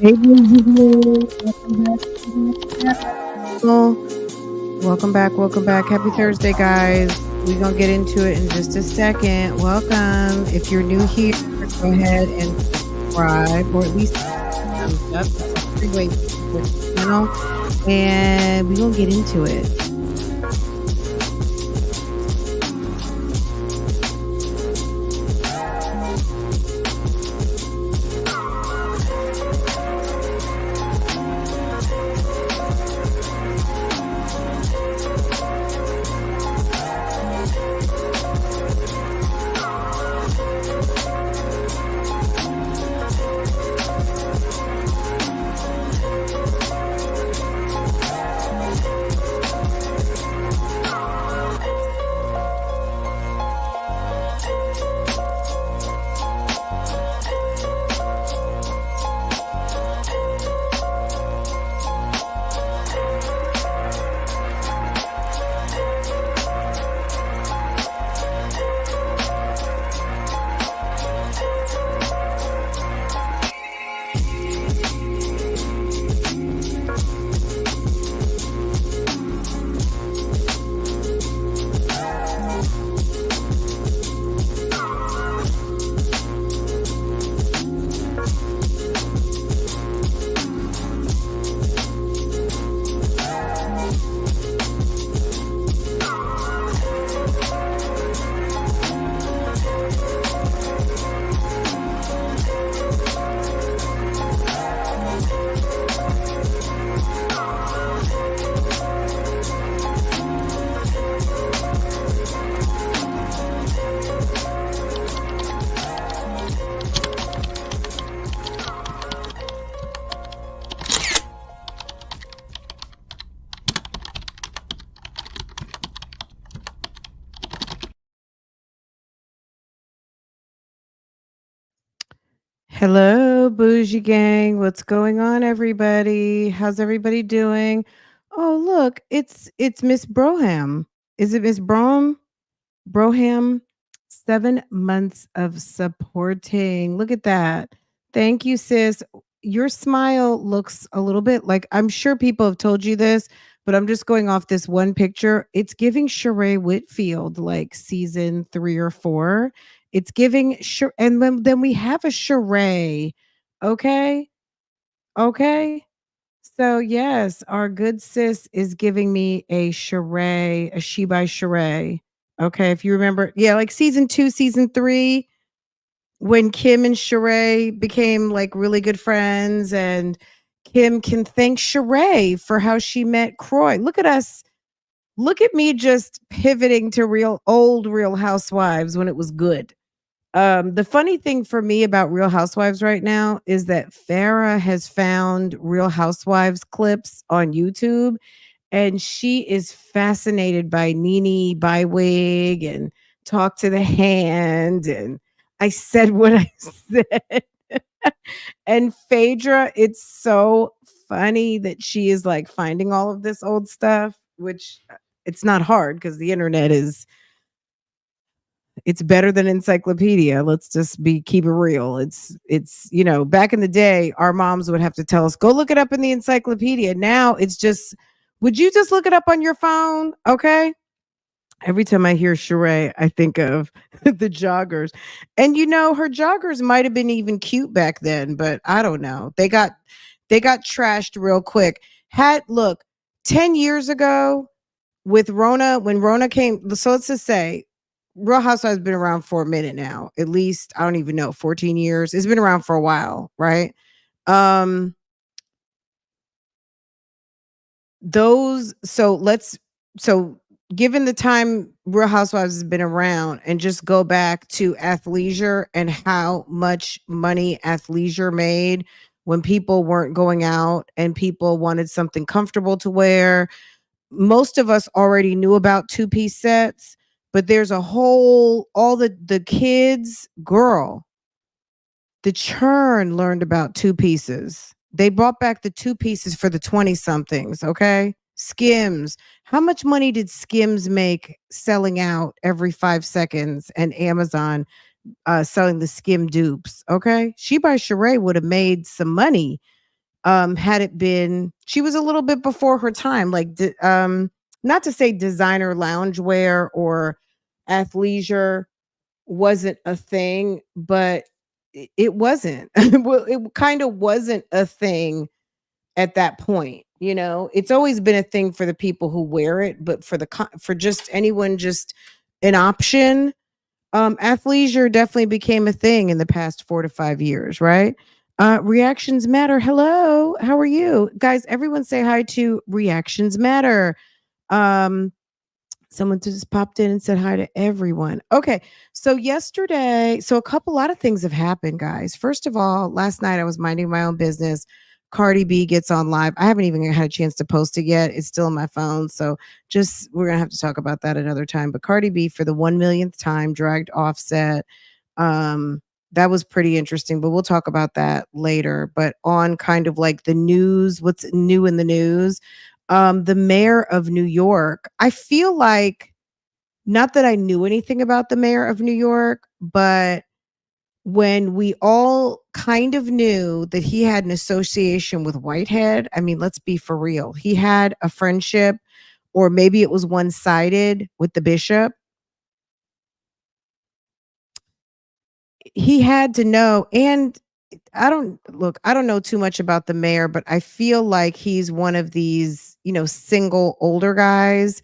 Hey, Bougie. Welcome back to the channel. Welcome back. Welcome back. Happy Thursday, guys. We're going to get into it in just a second. Welcome. If you're new here, go ahead and subscribe or at least thumbs up. That's a free way to support the channel. And we're going to get into it. Hello, Bougie Gang. What's going on, everybody? How's everybody doing? Oh, look, it's Miss Broham. Is it Miss Broham? 7 months of supporting. Look at that. Thank you, sis. Your smile looks a little bit like I'm sure people have told you this, but I'm just going off this one picture. It's giving Sheree Whitfield like season 3 or 4. It's giving and then we have a Sheree. Okay. Okay. So yes, our good sis is giving me a Sheree, a She by Sheree. Okay, if you remember, yeah, like season 2, season 3, when Kim and Sheree became like really good friends, and Kim can thank Sheree for how she met Croy. Look at us. Look at me just pivoting to Real Housewives when it was good. The funny thing for me about Real Housewives right now is that Farrah has found Real Housewives clips on YouTube, and she is fascinated by Nene Bywig and Talk to the Hand. And I said what I said. And Phaedra, it's so funny that she is like finding all of this old stuff, which it's not hard because the internet is it's better than encyclopedia. Let's just keep it real. It's back in the day, our moms would have to tell us, go look it up in the encyclopedia. Now it's just, would you just look it up on your phone? Okay. Every time I hear Sheree, I think of the joggers. And her joggers might have been even cute back then, but I don't know. They got trashed real quick. Look, 10 years ago, with Rona, when Rona came, so let's just say Real Housewives has been around for a minute now. At least, I don't even know, 14 years. It's been around for a while, right? Um those so given the time Real Housewives has been around, and just go back to athleisure and how much money athleisure made when people weren't going out and people wanted something comfortable to wear. Most of us already knew about two-piece sets, but there's a whole all the kids, girl, the churn learned about two pieces. They brought back the two pieces for the 20 somethings, okay? Skims. How much money did Skims make selling out every 5 seconds, and Amazon selling the Skim dupes, okay? She by Sheree would have made some money. Had it been, she was a little bit before her time, like not to say designer loungewear or athleisure wasn't a thing, but it wasn't. Well, it kind of wasn't a thing at that point. It's always been a thing for the people who wear it, but for just anyone, just an option. Athleisure definitely became a thing in the past 4 to 5 years, right? Reactions matter. Hello, how are you guys? Everyone say hi to Reactions Matter. Um, Someone just popped in and said hi to everyone. Okay. So yesterday, a lot of things have happened, guys. First of all, last night I was minding my own business. Cardi B gets on live. I haven't even had a chance to post it yet. It's still on my phone. So just we're gonna have to talk about that another time. But Cardi B for the 1 millionth time dragged Offset. Um, that was pretty interesting, but we'll talk about that later. But on kind of like the news, what's new in the news? The mayor of New York, I feel like, not that I knew anything about the mayor of New York, but when we all kind of knew that he had an association with Whitehead, I mean, let's be for real. He had a friendship, or maybe it was one sided with the bishop. He had to know. And I don't know too much about the mayor, but I feel like he's one of these, single older guys.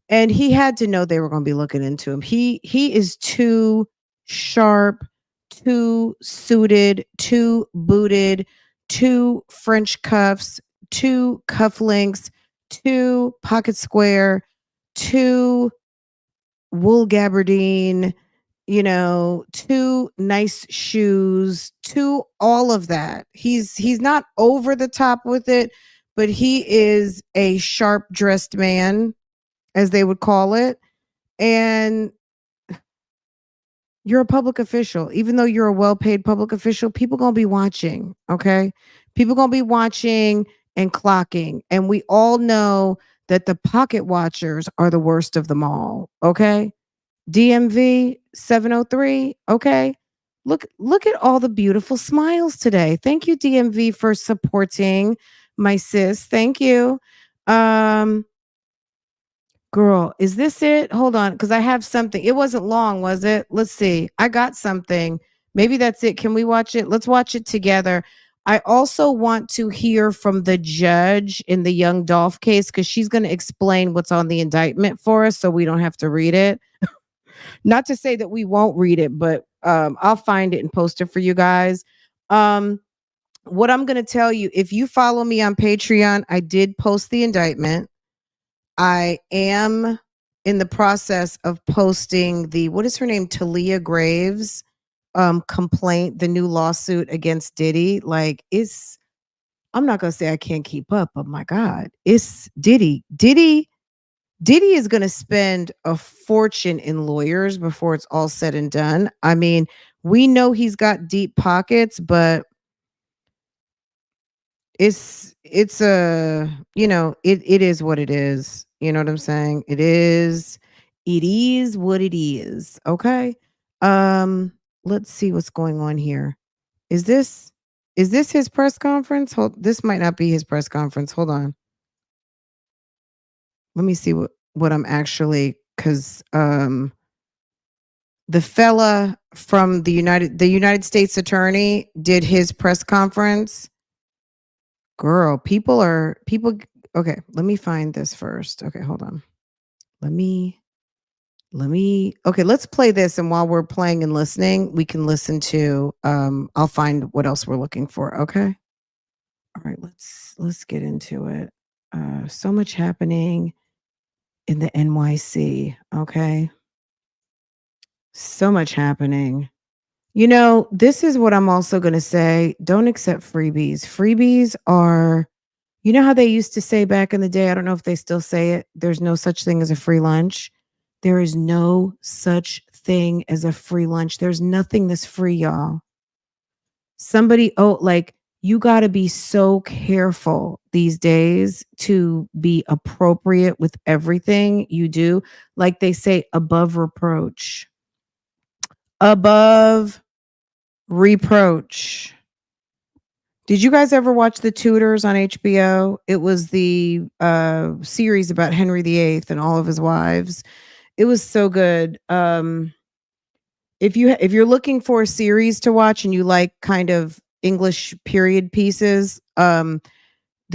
And he had to know they were going to be looking into him. He is too sharp, too suited, too booted, too French cuffs, too cufflinks, too pocket square, too wool gabardine, too nice shoes, too all of that. He's not over the top with it, but he is a sharp dressed man, as they would call it. And you're a public official. Even though you're a well-paid public official, people going to be watching, okay? People going to be watching and clocking. And we all know that the pocket watchers are the worst of them all, okay? DMV 703, okay? Look at all the beautiful smiles today. Thank you, DMV, for supporting my sis. Thank you. Um Girl, is this it? Hold on, because I have something. It wasn't long, was it? Let's see. I got something. Maybe that's it. Can we watch it? Let's watch it together. I also want to hear from the judge in the young Dolph case, because she's going to explain what's on the indictment for us so we don't have to read it. Not to say that we won't read it, but I'll find it and post it for you guys. Um, what I'm going to tell you, if you follow me on Patreon, I did post the indictment. I am in the process of posting the, what is her name? Talia Graves complaint, the new lawsuit against Diddy. Like, I'm not gonna say I can't keep up, but my God, it's Diddy. Diddy is gonna spend a fortune in lawyers before it's all said and done. I mean, we know he's got deep pockets, but it's a, it is what it is. You know what I'm saying? It is what it is. Okay. um let's see what's going on here. Is this his press conference? This might not be his press conference. Hold on, let me see what I'm actually, because the fella from the United States attorney did his press conference. Girl, people. Okay, let me find this first. Okay, hold on. Let me okay, let's play this, and while we're playing and listening, we can listen to I'll find what else we're looking for, okay? All right, let's get into it. So much happening in the NYC, okay? So much happening. This is what I'm also going to say. Don't accept freebies. Freebies are, how they used to say back in the day? I don't know if they still say it. There's no such thing as a free lunch. There is no such thing as a free lunch. There's nothing that's free, y'all. Like, you got to be so careful these days to be appropriate with everything you do. Like they say, above reproach, above reproach. Did you guys ever watch The Tudors on HBO? It was the series about Henry VIII and all of his wives. It was so good. If you're looking for a series to watch and you like kind of English period pieces, The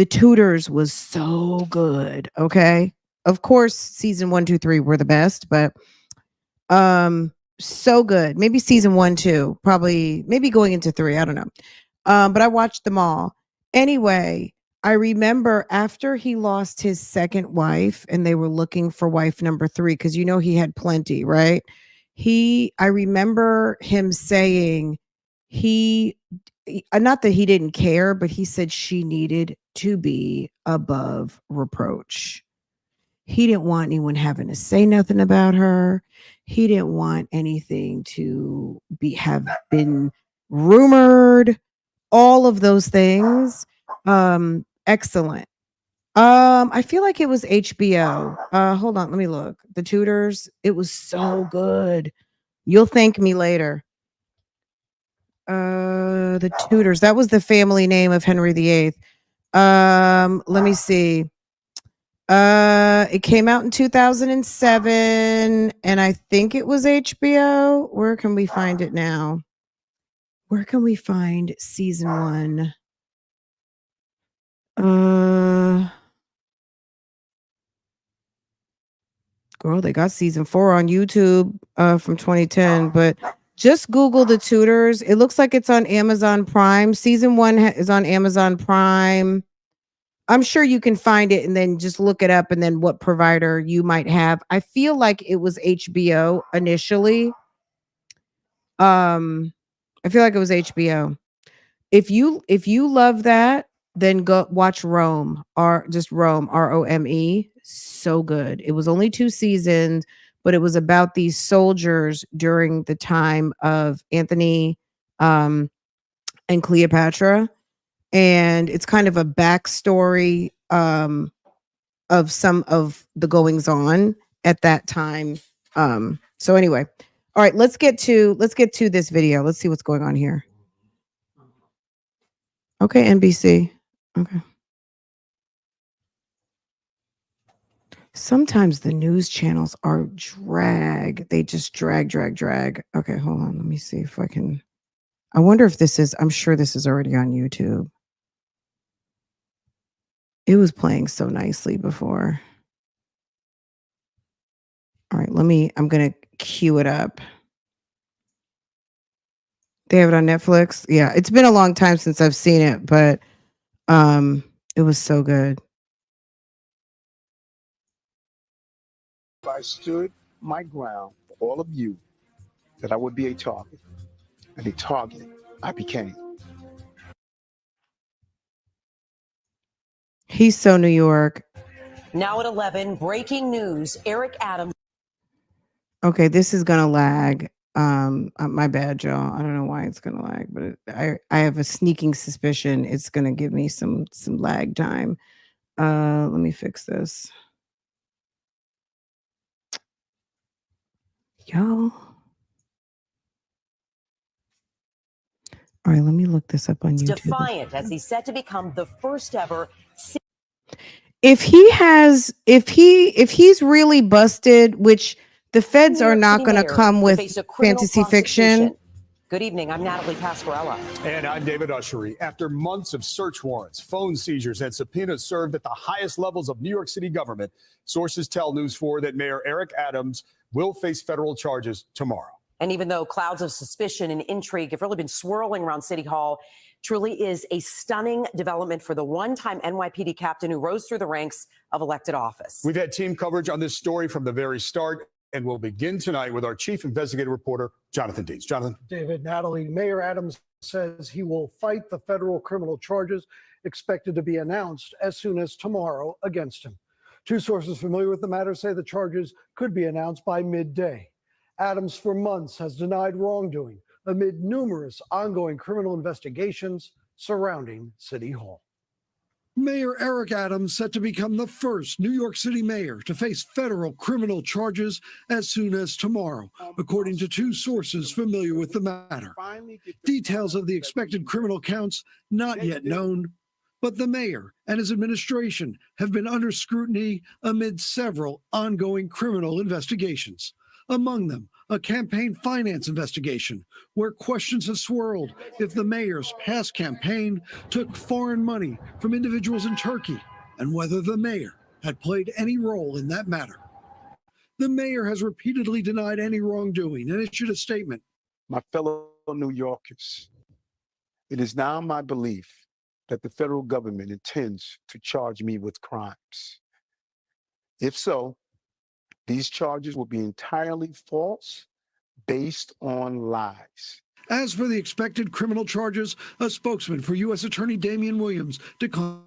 Tudors was so good. Okay. Of course, season 1, 2, 3 were the best, but so good. Maybe season 1, 2, probably maybe going into 3. I don't know. But I watched them all. Anyway, I remember after he lost his second wife and they were looking for wife number 3, because he had plenty, right? I remember him saying not that he didn't care, but he said she needed to be above reproach. He didn't want anyone having to say nothing about her. He didn't want anything to have been rumored. All of those things. Excellent. I feel like it was HBO. Hold on, let me look. The Tudors. It was so good. You'll thank me later. The Tudors. That was the family name of Henry VIII. Let me see. It came out in 2007, and I think it was HBO. Where can we find it now? Where can we find season 1? Girl, they got season 4 on YouTube from 2010, but just Google The Tudors. It looks like it's on Amazon Prime. Season 1 is on Amazon Prime. I'm sure you can find it and then just look it up and then what provider you might have. I feel like it was HBO initially. I feel like it was HBO. If you love that, then go watch Rome, or just Rome, Rome. So good. It was only 2 seasons, but it was about these soldiers during the time of Anthony and Cleopatra. And it's kind of a backstory of some of the goings on at that time. So anyway, all right, let's get to this video. Let's see what's going on here. Okay, NBC. Okay. Sometimes the news channels are drag. They just drag. Okay, hold on. Let me see if I can. I wonder if I'm sure this is already on YouTube. It was playing so nicely before. All right, I'm going to cue it up. They have it on Netflix. Yeah, it's been a long time since I've seen it, but it was so good. I stood my ground for all of you that I would be a target, and a target I became. He's so New York. Now at 11, breaking news, Eric Adams. Okay, this is gonna lag. My bad, y'all. I don't know why it's gonna lag, but I have a sneaking suspicion it's gonna give me some lag time. Let me fix this. Y'all. All right, let me look this up on YouTube. Defiant as he's set to become the first ever. If he's really busted, which the feds are not going to come with fantasy fiction. Good evening. I'm Natalie Pasquarella. And I'm David Ushery. After months of search warrants, phone seizures, and subpoenas served at the highest levels of New York City government, sources tell News 4 that Mayor Eric Adams will face federal charges tomorrow. And even though clouds of suspicion and intrigue have really been swirling around City Hall, truly is a stunning development for the one-time NYPD captain who rose through the ranks of elected office. We've had team coverage on this story from the very start, and we'll begin tonight with our chief investigative reporter, Jonathan Dees. Jonathan. David, Natalie, Mayor Adams says he will fight the federal criminal charges expected to be announced as soon as tomorrow against him. 2 sources familiar with the matter say the charges could be announced by midday. Adams for months has denied wrongdoing amid numerous ongoing criminal investigations surrounding City Hall. Mayor Eric Adams set to become the first New York City mayor to face federal criminal charges as soon as tomorrow, according to two sources familiar with the matter. Details of the expected criminal counts not yet known, but the mayor and his administration have been under scrutiny amid several ongoing criminal investigations. Among them, a campaign finance investigation where questions have swirled if the mayor's past campaign took foreign money from individuals in Turkey and whether the mayor had played any role in that matter. The mayor has repeatedly denied any wrongdoing and issued a statement. My fellow New Yorkers, it is now my belief that the federal government intends to charge me with crimes. If so, these charges will be entirely false, based on lies. As for the expected criminal charges, a spokesman for U.S. Attorney Damian Williams declined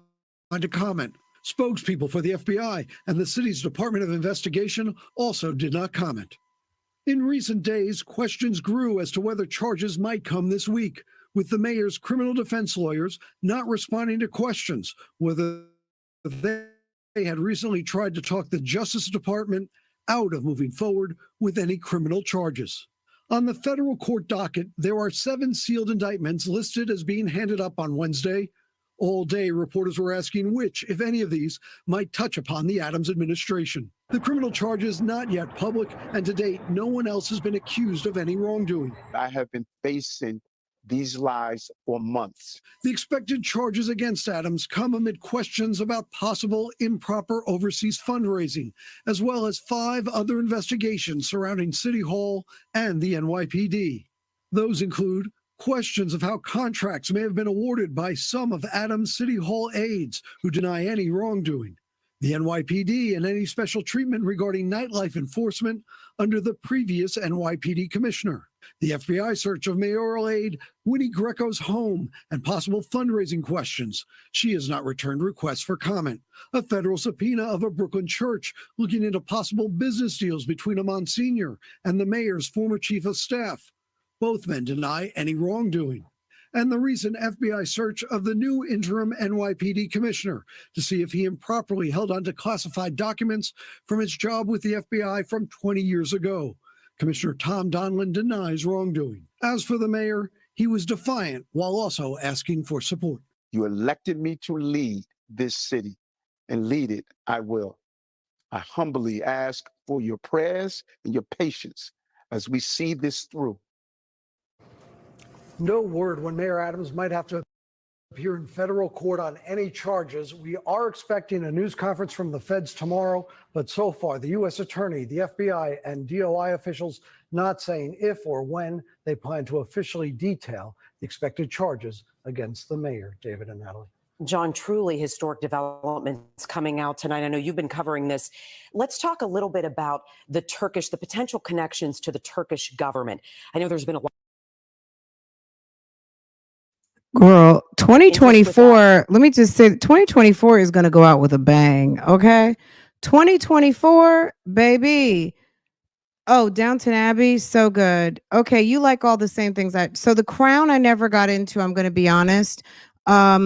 to comment. Spokespeople for the FBI and the city's Department of Investigation also did not comment. In recent days, questions grew as to whether charges might come this week, with the mayor's criminal defense lawyers not responding to questions whether they had recently tried to talk the Justice Department out of moving forward with any criminal charges. On the federal court docket, there are 7 sealed indictments listed as being handed up on Wednesday. All day, reporters were asking which, if any of these, might touch upon the Adams administration. The criminal charges not yet public, and to date, no one else has been accused of any wrongdoing. I have been facing these lies for months. The expected charges against Adams come amid questions about possible improper overseas fundraising, as well as 5 other investigations surrounding City Hall and the NYPD. Those include questions of how contracts may have been awarded by some of Adams' City Hall aides who deny any wrongdoing, the NYPD and any special treatment regarding nightlife enforcement under the previous NYPD commissioner, the FBI search of mayoral aide Winnie Greco's home and possible fundraising questions. She has not returned requests for comment. A federal subpoena of a Brooklyn church looking into possible business deals between a Monsignor and the mayor's former chief of staff. Both men deny any wrongdoing. And the recent FBI search of the new interim NYPD commissioner to see if he improperly held onto classified documents from his job with the FBI from 20 years ago. Commissioner Tom Donlin denies wrongdoing. As for the mayor, he was defiant while also asking for support. You elected me to lead this city, and lead it I will. I humbly ask for your prayers and your patience as we see this through. No word when Mayor Adams might have to appear in federal court on any charges. We are expecting a news conference from the feds tomorrow, but so far the U.S. Attorney, the FBI, and DOI officials not saying if or when they plan to officially detail the expected charges against the mayor. David and Natalie. John, truly historic developments coming out tonight. I know you've been covering this. Let's talk a little bit about the potential connections to the Turkish government. I know there's been a lot. Girl, 2024, let me just say 2024 is going to go out with a bang, okay? 2024, baby. Oh, Downton Abbey, so good. Okay, you like all the same things. So The Crown I never got into, I'm going to be honest. What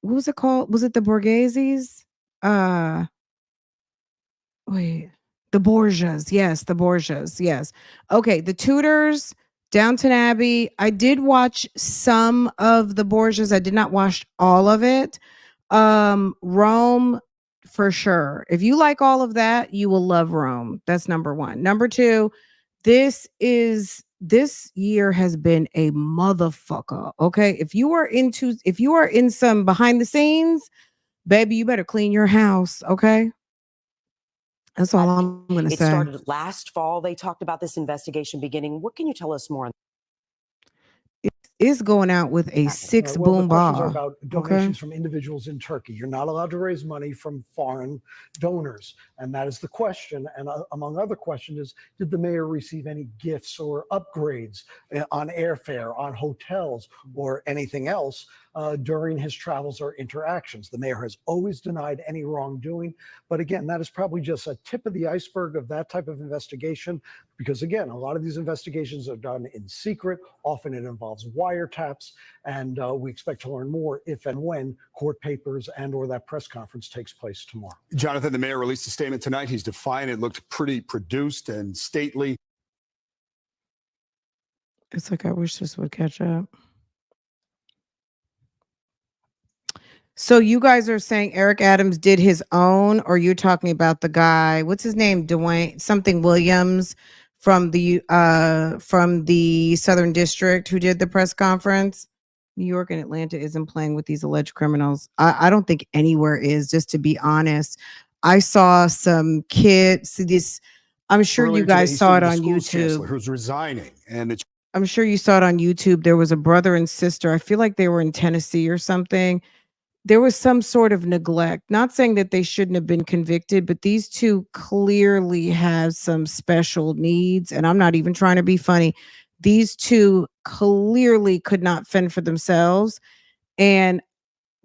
was it called? Was it the Borghesies? Wait, the Borgias. Yes, the Borgias. Yes. Okay, the Tudors, Downton Abbey. I did watch some of the Borgias. I did not watch all of it. Rome, for sure. If you like all of that, you will love Rome. That's number 1. Number 2, this year has been a motherfucker. Okay. If you are in some behind the scenes, baby, you better clean your house. Okay. That's all I'm going to say. It started last fall. They talked about this investigation beginning. What can you tell us more? Is going out with a 6 boom the questions bar. are about donations from individuals in Turkey. You're not allowed to raise money from foreign donors, and that is the question. And among other questions is, did the mayor receive any gifts or upgrades on airfare, on hotels, or anything else during his travels or interactions. The mayor has always denied any wrongdoing. But again, that is probably just a tip of the iceberg of that type of investigation, because again, a lot of these investigations are done in secret. Often it involves wiretaps, and we expect to learn more if and when court papers and or that press conference takes place tomorrow. Jonathan, the mayor released a statement tonight. He's defiant. It looked pretty produced and stately. It's like, I wish this would catch up. So you guys are saying Eric Adams did his own, or you're talking about the guy, what's his name? Dwayne something Williams from the Southern District who did the press conference. New York and Atlanta isn't playing with these alleged criminals. I don't think anywhere is, just to be honest. I saw some kids, this, I'm sure Earlier you guys today, saw it the on school's chancellor YouTube. who's resigning, and it's I'm sure you saw it on YouTube. There was a brother and sister. I feel like they were in Tennessee or something. There was some sort of neglect. Not saying that they shouldn't have been convicted, but these two clearly have some special needs. And I'm not even trying to be funny. These two clearly could not fend for themselves. And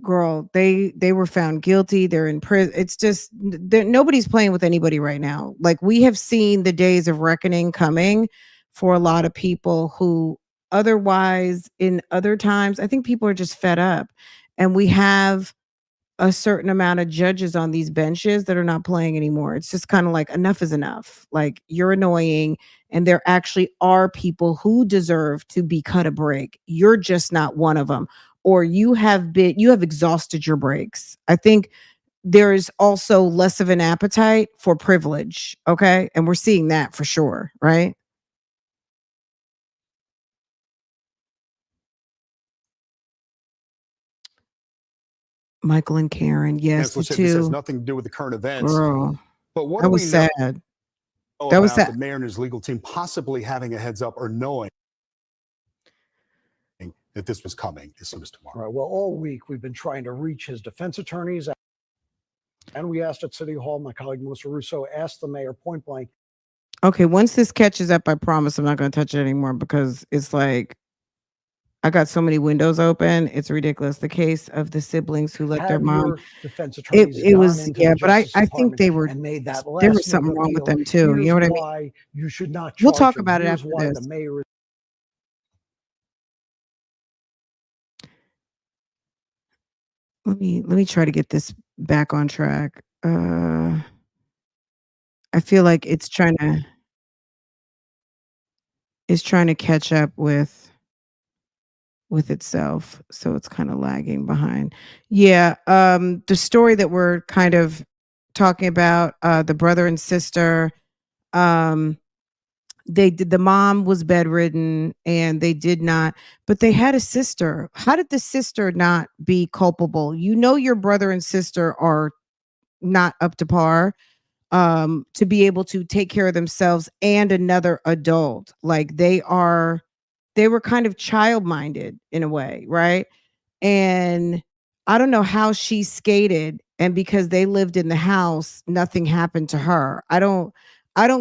girl, they were found guilty. They're in prison. It's just nobody's playing with anybody right now. Like, we have seen the days of reckoning coming for a lot of people who otherwise in other times, I think people are just fed up. And we have a certain amount of judges on these benches that are not playing anymore. It's just kind of like, enough is enough. Like, you're annoying, and there actually are people who deserve to be cut a break. You're just not one of them, or you have exhausted your breaks. I think there is also less of an appetite for privilege. Okay. And we're seeing that for sure, right? Michael and Karen, yes, the said this has two. nothing to do with the current events. Girl, But what that do we was know sad. about That was sad. the mayor and his legal team possibly having a heads up or knowing that this was coming as soon as tomorrow? All right. Well, all week we've been trying to reach his defense attorneys, and we asked at City Hall. My colleague Melissa Russo asked the mayor point blank. Okay, once this catches up, I promise I'm not going to touch it anymore, because it's like, I got so many windows open. It's ridiculous. The case of the siblings who let their Have mom. your defense attorneys It gone was, into yeah, the but I Justice think Department they were. and made that There last was something minute wrong with appeal? them too. Here's You know what I mean? why you should not charge We'll talk him. about it Here's after why this. the mayor. Let me try to get this back on track. I feel like it's trying to catch up with itself, so it's kind of lagging behind. Yeah, the story that we're kind of talking about, the brother and sister, the mom was bedridden and they did not, but they had a sister. How did the sister not be culpable? You know, your brother and sister are not up to par to be able to take care of themselves and another adult. Like, they were kind of child minded in a way, right? And I don't know how she skated, and because they lived in the house, nothing happened to her. I don't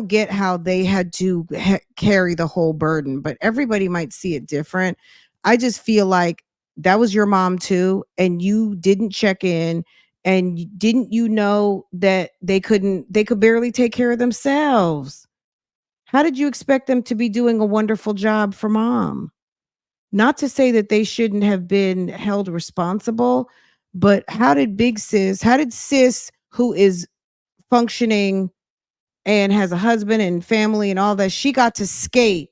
get how they had to carry the whole burden, but everybody might see it different. I just feel like that was your mom too, and you didn't check in, and didn't you know that they could barely take care of themselves? How did you expect them to be doing a wonderful job for mom? Not to say that they shouldn't have been held responsible, but how did sis, who is functioning and has a husband and family and all that, she got to skate,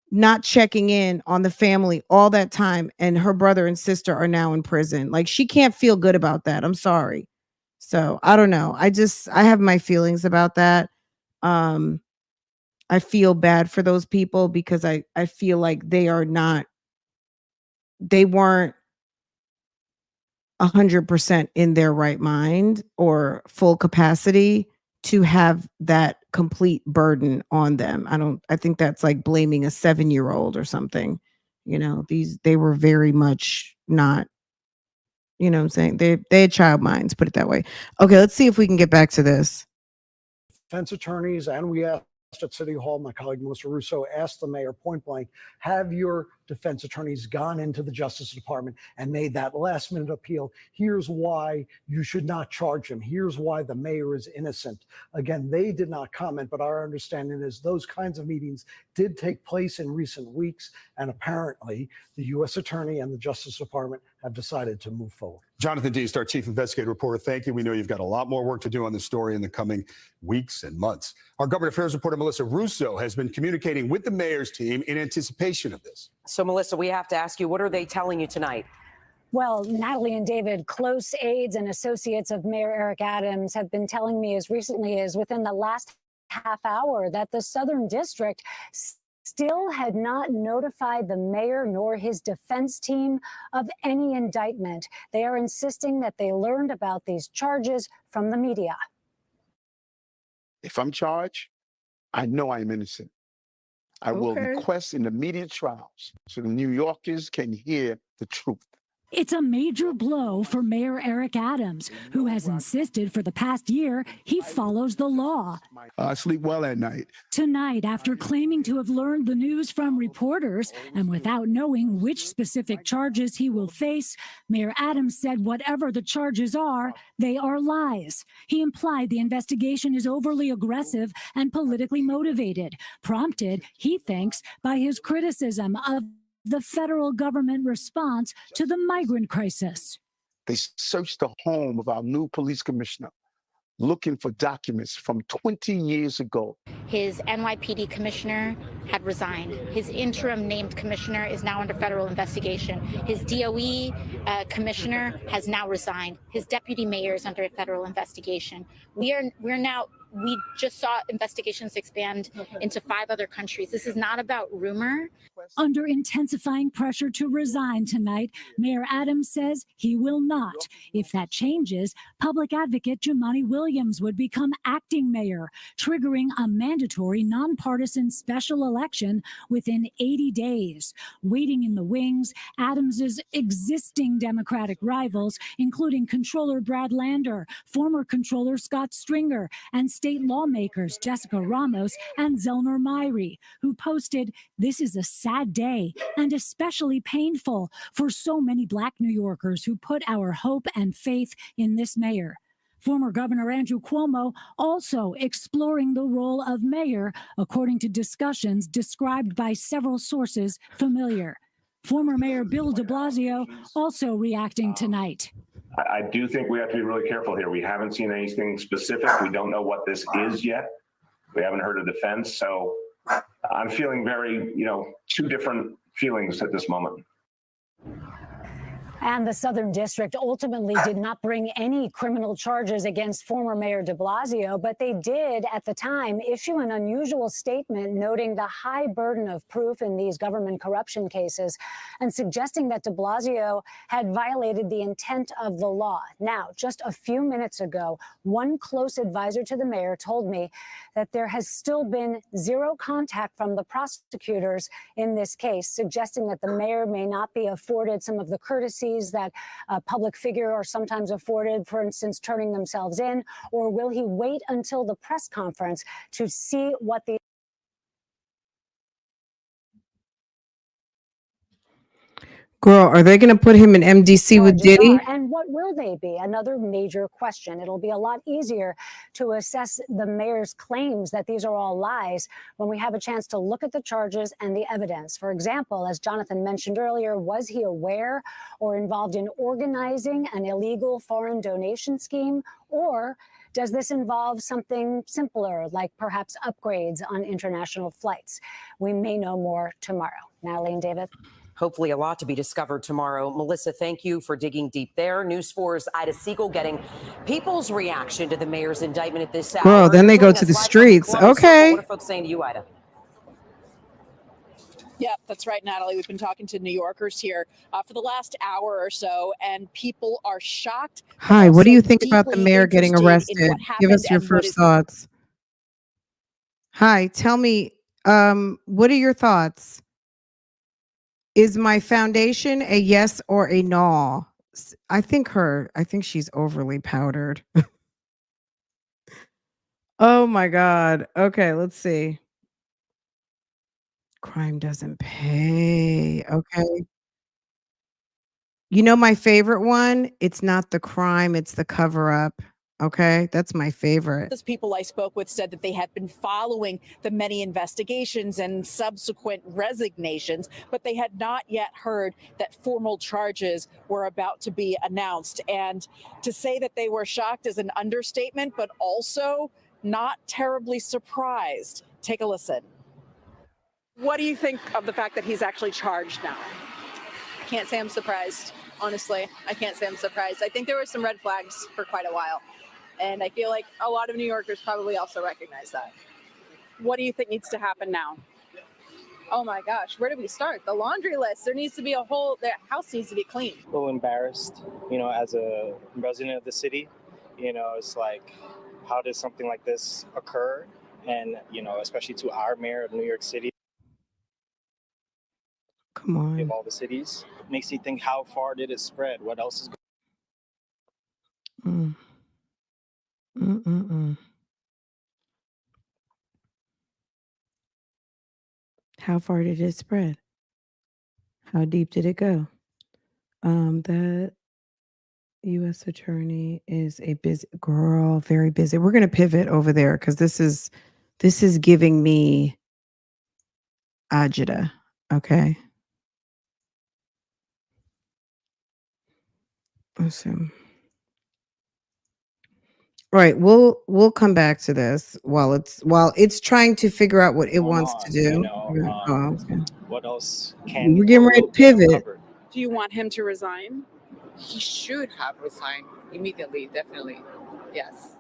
not checking in on the family all that time, and her brother and sister are now in prison. Like, she can't feel good about that. I'm sorry. So I don't know. I have my feelings about that. I feel bad for those people, because I feel like they weren't 100% in their right mind or full capacity to have that complete burden on them. I think that's like blaming a 7-year-old or something. You know, they were very much not, you know what I'm saying? They had child minds, put it that way. Okay, let's see if we can get back to this. Defense attorneys, and we asked at City Hall. My colleague Melissa Russo asked the mayor point blank, have your defense attorneys gone into the Justice Department and made that last minute appeal. Here's why you should not charge him. Here's why the mayor is innocent. Again, they did not comment, but our understanding is those kinds of meetings did take place in recent weeks, and apparently the U.S. Attorney and the Justice Department have decided to move forward. Jonathan Deist, our chief investigative reporter, thank you. We know you've got a lot more work to do on this story in the coming weeks and months. Our government affairs reporter, Melissa Russo, has been communicating with the mayor's team in anticipation of this. So, Melissa, we have to ask you, what are they telling you tonight? Well, Natalie and David, close aides and associates of Mayor Eric Adams have been telling me as recently as within the last half hour that the Southern District still had not notified the mayor nor his defense team of any indictment. They are insisting that they learned about these charges from the media. If I'm charged, I know I'm innocent. I will request an immediate trials so the New Yorkers can hear the truth. It's a major blow for Mayor Eric Adams, who has insisted for the past year he follows the law. I sleep well at night. Tonight, after claiming to have learned the news from reporters and without knowing which specific charges he will face, Mayor Adams said whatever the charges are, they are lies. He implied the investigation is overly aggressive and politically motivated, prompted, he thinks, by his criticism of the federal government response to the migrant crisis. They searched the home of our new police commissioner, looking for documents from 20 years ago. His NYPD commissioner had resigned. His interim named commissioner is now under federal investigation. His DOE commissioner has now resigned. His deputy mayor is under a federal investigation. We just saw investigations expand into 5 other countries. This is not about rumor. Under intensifying pressure to resign tonight, Mayor Adams says he will not. If that changes, public advocate Jumaane Williams would become acting mayor, triggering a mandatory nonpartisan special election within 80 days. Waiting in the wings, Adams's existing Democratic rivals, including Controller Brad Lander, former Controller Scott Stringer, and state lawmakers Jessica Ramos and Zellner Myrie, who posted, "This is a sad day and especially painful for so many Black New Yorkers who put our hope and faith in this mayor." Former Governor Andrew Cuomo also exploring the role of mayor, according to discussions described by several sources familiar. Former Mayor Bill de Blasio also reacting tonight. I do think we have to be really careful here. We haven't seen anything specific. We don't know what this is yet. We haven't heard a defense. So I'm feeling very, two different feelings at this moment. And the Southern District ultimately did not bring any criminal charges against former Mayor de Blasio, but they did at the time issue an unusual statement noting the high burden of proof in these government corruption cases and suggesting that de Blasio had violated the intent of the law. Now, just a few minutes ago, one close advisor to the mayor told me that there has still been zero contact from the prosecutors in this case, suggesting that the mayor may not be afforded some of the courtesies that a public figure are sometimes afforded, for instance, turning themselves in, or will he wait until the press conference to see what the Girl, are they going to put him in MDC with Diddy? And what will they be? Another major question. It'll be a lot easier to assess the mayor's claims that these are all lies when we have a chance to look at the charges and the evidence. For example, as Jonathan mentioned earlier, was he aware or involved in organizing an illegal foreign donation scheme? Or does this involve something simpler, like perhaps upgrades on international flights? We may know more tomorrow. Natalie and David. Hopefully a lot to be discovered tomorrow. Melissa, thank you for digging deep there. News 4's Ida Siegel getting people's reaction to the mayor's indictment at this hour. Well, then they go to the streets. Okay. What are folks saying to you, Ida? Yeah, that's right, Natalie. We've been talking to New Yorkers here for the last hour or so, and people are shocked. Hi, what do you think about the mayor getting arrested? Give us your first thoughts. Hi, tell me, what are your thoughts? Is my foundation a yes or a no? I think she's overly powdered. Oh my God. Okay, let's see. Crime doesn't pay. Okay. You know my favorite one? It's not the crime, it's the cover up. Okay? That's my favorite. Those people I spoke with said that they had been following the many investigations and subsequent resignations, but they had not yet heard that formal charges were about to be announced. And to say that they were shocked is an understatement, but also not terribly surprised. Take a listen. What do you think of the fact that he's actually charged now? Can't say I'm surprised, honestly. I can't say I'm surprised. I think there were some red flags for quite a while. And I feel like a lot of New Yorkers probably also recognize that. What do you think needs to happen now? Oh my gosh, where do we start? The laundry list. There needs to be the house needs to be clean. A little embarrassed, as a resident of the city. It's like, how does something like this occur? And, especially to our mayor of New York City. Come on. Of all the cities. It makes you think, how far did it spread? What else is Mm. Mm-mm-mm. How far did it spread? How deep did it go? That U.S. attorney is a busy girl, very busy. We're going to pivot over there because this is giving me agita. Okay. Awesome. All right, we'll come back to this while it's trying to figure out what it wants to do. Okay. What else can We're getting ready to pivot. Do you want him to resign? He should have resigned immediately, definitely. Yes.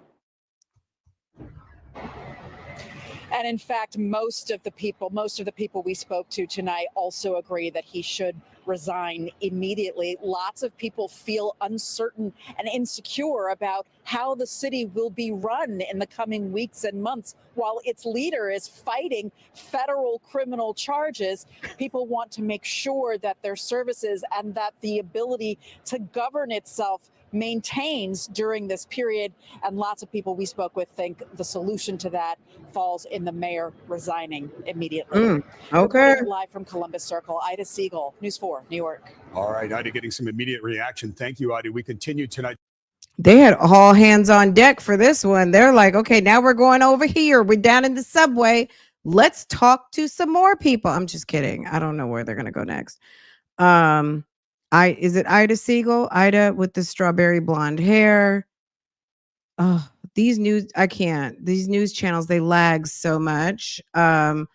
And in fact, most of the people we spoke to tonight also agree that he should resign immediately. Lots of people feel uncertain and insecure about how the city will be run in the coming weeks and months. While its leader is fighting federal criminal charges, people want to make sure that their services and that the ability to govern itself maintains during this period. And lots of people we spoke with think the solution to that falls in the mayor resigning immediately. Okay. Reporting live from Columbus Circle, Ida Siegel, News 4, New York. All right, Ida, getting some immediate reaction. Thank you, Ida. We continue tonight. They had all hands on deck for this one. They're like, okay, now we're going over here. We're down in the subway. Let's talk to some more people. I'm just kidding. I don't know where they're going to go next. Is it Ida Siegel? Ida with the strawberry blonde hair. Oh, these news channels, they lag so much. I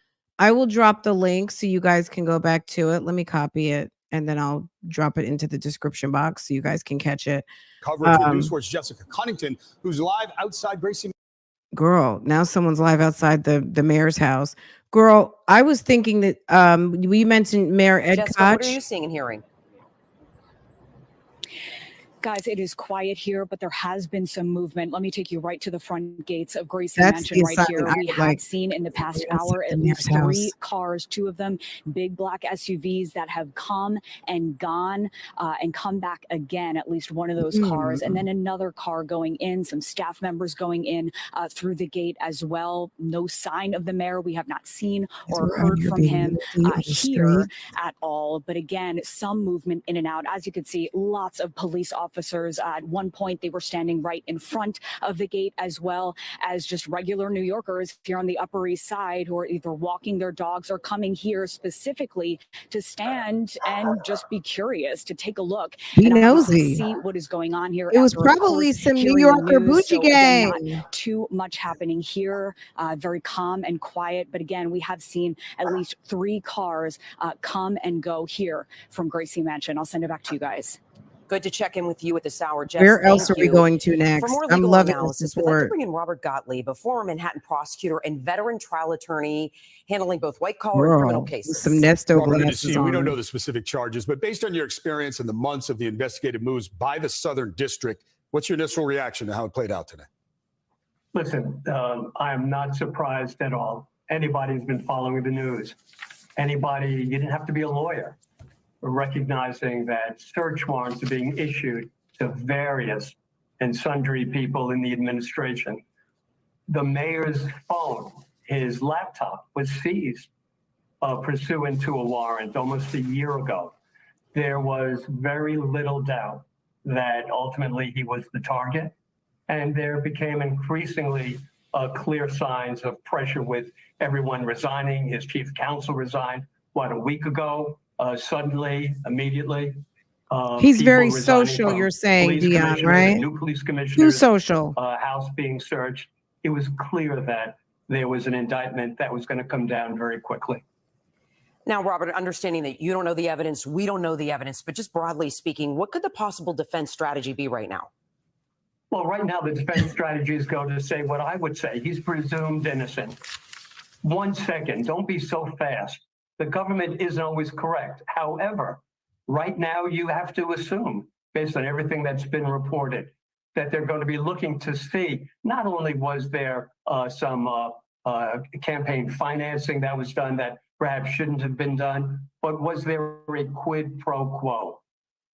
will drop the link so you guys can go back to it. Let me copy it and then I'll drop it into the description box so you guys can catch it. Coverage with News 4's Jessica Cunnington, who's live outside Gracie. Girl, now someone's live outside the mayor's house. Girl, I was thinking that we mentioned Mayor Ed Jessica, Koch. what are you seeing and hearing? Guys, it is quiet here, but there has been some movement. Let me take you right to the front gates of Gracie Mansion right here. We have seen in the past hour at least 3 cars, 2 of them big black SUVs that have come and gone and come back again, at least one of those cars. And then another car going in, some staff members going in through the gate as well. No sign of the mayor. We have not seen or heard from him here at all. But again, some movement in and out. As you can see, lots of police officers. At one point, they were standing right in front of the gate, as well as just regular New Yorkers here on the Upper East Side who are either walking their dogs or coming here specifically to stand and just be curious, to take a look Be and nosy. see what is going on here. It was after, of probably course, some New hearing the Yorker news. Bougie So again, gang. not too much happening here. Very calm and quiet. But again, we have seen at least 3 cars come and go here from Gracie Mansion. I'll send it back to you guys. Good to check in with you at this hour, Jess. Where else are Thank we you. going to next? For more I'm legal loving analysis, this we'd like to report. bring in Robert Gottlieb, a former Manhattan prosecutor and veteran trial attorney handling both white-collar and criminal Girl, cases. some Nesto Robert, good to glasses see you. We on. don't know the specific charges, but based on your experience and the months of the investigative moves by the Southern District, what's your initial reaction to how it played out today? Listen, I am not surprised at all. Anybody who's been following the news, you didn't have to be a lawyer, recognizing that search warrants are being issued to various and sundry people in the administration. The mayor's phone, his laptop, was seized pursuant to a warrant almost a year ago, there was very little doubt that ultimately he was the target. And there became increasingly clear signs of pressure with everyone resigning. His chief counsel resigned, a week ago, suddenly, immediately. He's People very resigning social, from you're saying, police Dion, commissioners, right? new police Too commissioners, social. house being searched. It was clear that there was an indictment that was going to come down very quickly. Now, Robert, understanding that you don't know the evidence, we don't know the evidence, but just broadly speaking, what could the possible defense strategy be right now? Well, right now, the defense strategies go to say what I would say. He's presumed innocent. 1 second, don't be so fast. The government isn't always correct. However, right now, you have to assume, based on everything that's been reported, that they're going to be looking to see not only was there some campaign financing that was done that perhaps shouldn't have been done, but was there a quid pro quo?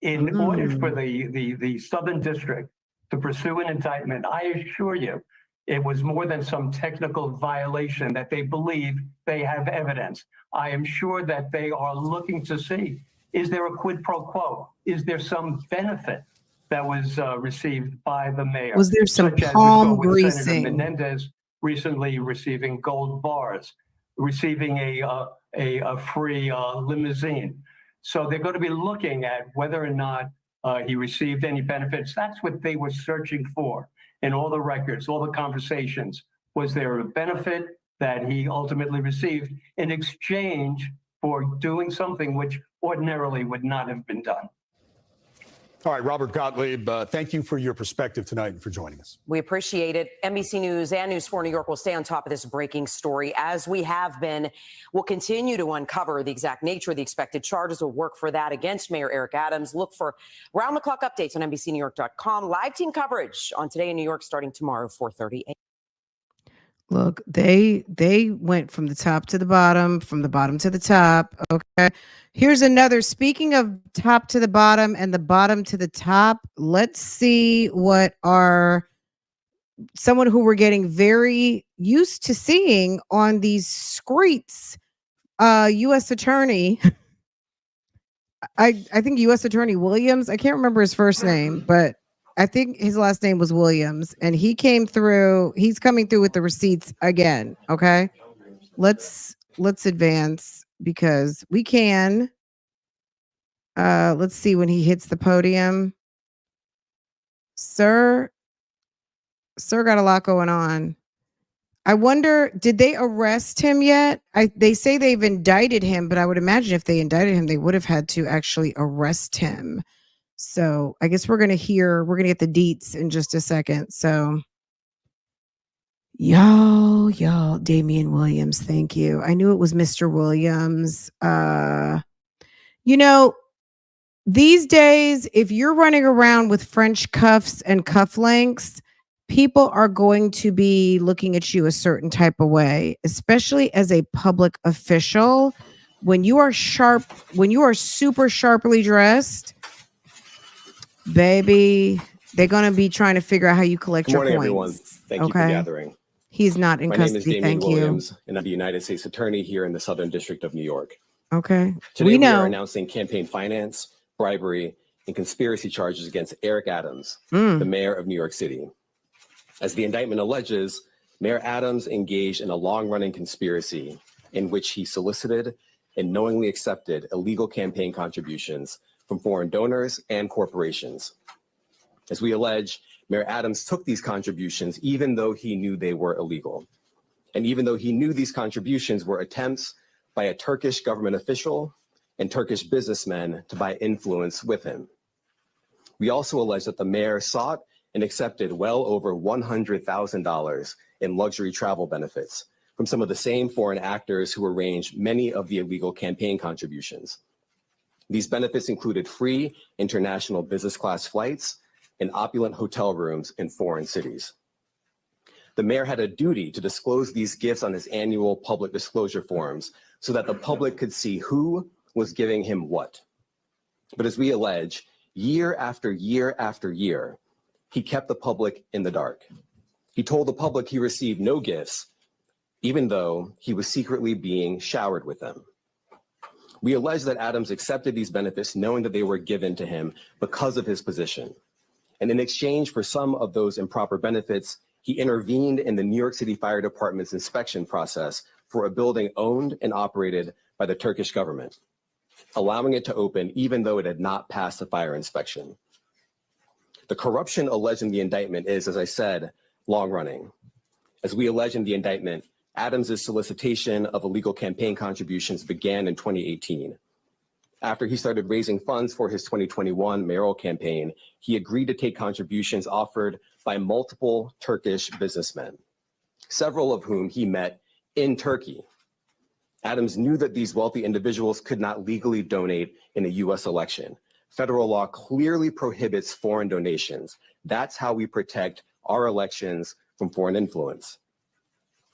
In order for the Southern District to pursue an indictment, I assure you, it was more than some technical violation that they believe they have evidence. I am sure that they are looking to see, is there a quid pro quo? Is there some benefit that was received by the mayor? Was there some such as we palm saw with Senator greasing? Menendez recently receiving gold bars, receiving a free limousine. So they're going to be looking at whether or not he received any benefits. That's what they were searching for in all the records, all the conversations. Was there a benefit that he ultimately received in exchange for doing something which ordinarily would not have been done? All right, Robert Gottlieb, thank you for your perspective tonight and for joining us. We appreciate it. NBC News and News 4 New York will stay on top of this breaking story, as we have been. We'll continue to uncover the exact nature of the expected charges. We'll work for that against Mayor Eric Adams. Look for round-the-clock updates on NBCNewYork.com. Live team coverage on Today in New York starting tomorrow, 4:30 a.m. Look, they went from the top to the bottom, from the bottom to the top. Okay. Here's another. Speaking of top to the bottom and the bottom to the top, let's see what someone who we're getting very used to seeing on these streets, U.S. Attorney. I think U.S. Attorney Williams. I can't remember his first name, but I think his last name was Williams, and he came through. He's coming through with the receipts again. Okay, let's advance because we can. Let's see when he hits the podium. Sir got a lot going on. I wonder, did they arrest him yet? They say they've indicted him, but I would imagine if they indicted him, they would have had to actually arrest him. So I guess we're going to get the deets in just a second. So y'all, Damian Williams, thank you. I knew it was Mr. Williams. These days, if you're running around with French cuffs and cufflinks, people are going to be looking at you a certain type of way, especially as a public official. When you are super sharply dressed, baby, they're going to be trying to figure out how you collect your points. Good morning, everyone. Thank you for gathering. He's not in custody. My name is Damian Thank Williams, you. and I'm the United States Attorney here in the Southern District of New York. Okay. Today, we are announcing campaign finance, bribery, and conspiracy charges against Eric Adams, the mayor of New York City. As the indictment alleges, Mayor Adams engaged in a long-running conspiracy in which he solicited and knowingly accepted illegal campaign contributions from foreign donors and corporations. As we allege, Mayor Adams took these contributions even though he knew they were illegal, and even though he knew these contributions were attempts by a Turkish government official and Turkish businessmen to buy influence with him. We also allege that the mayor sought and accepted well over $100,000 in luxury travel benefits from some of the same foreign actors who arranged many of the illegal campaign contributions. These benefits included free international business class flights and opulent hotel rooms in foreign cities. The mayor had a duty to disclose these gifts on his annual public disclosure forms so that the public could see who was giving him what. But as we allege, year after year after year, he kept the public in the dark. He told the public he received no gifts, even though he was secretly being showered with them. We allege that Adams accepted these benefits knowing that they were given to him because of his position. And in exchange for some of those improper benefits, he intervened in the New York City Fire Department's inspection process for a building owned and operated by the Turkish government, allowing it to open even though it had not passed the fire inspection. The corruption alleged in the indictment is, as I said, long-running. As we allege in the indictment, Adams' solicitation of illegal campaign contributions began in 2018. After he started raising funds for his 2021 mayoral campaign, he agreed to take contributions offered by multiple Turkish businessmen, several of whom he met in Turkey. Adams knew that these wealthy individuals could not legally donate in a US election. Federal law clearly prohibits foreign donations. That's how we protect our elections from foreign influence.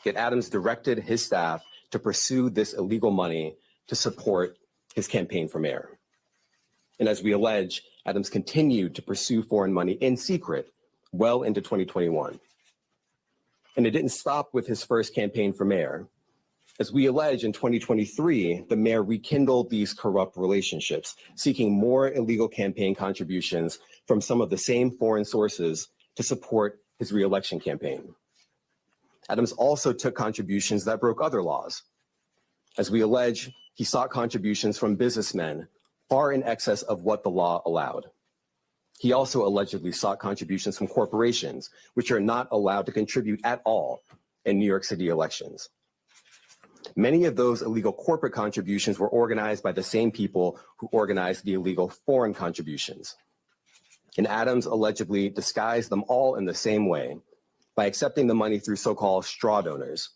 Yet Adams directed his staff to pursue this illegal money to support his campaign for mayor. And as we allege, Adams continued to pursue foreign money in secret well into 2021. And it didn't stop with his first campaign for mayor. As we allege, in 2023, the mayor rekindled these corrupt relationships, seeking more illegal campaign contributions from some of the same foreign sources to support his re-election campaign. Adams also took contributions that broke other laws. As we allege, he sought contributions from businessmen far in excess of what the law allowed. He also allegedly sought contributions from corporations, which are not allowed to contribute at all in New York City elections. Many of those illegal corporate contributions were organized by the same people who organized the illegal foreign contributions. And Adams allegedly disguised them all in the same way by accepting the money through so-called straw donors.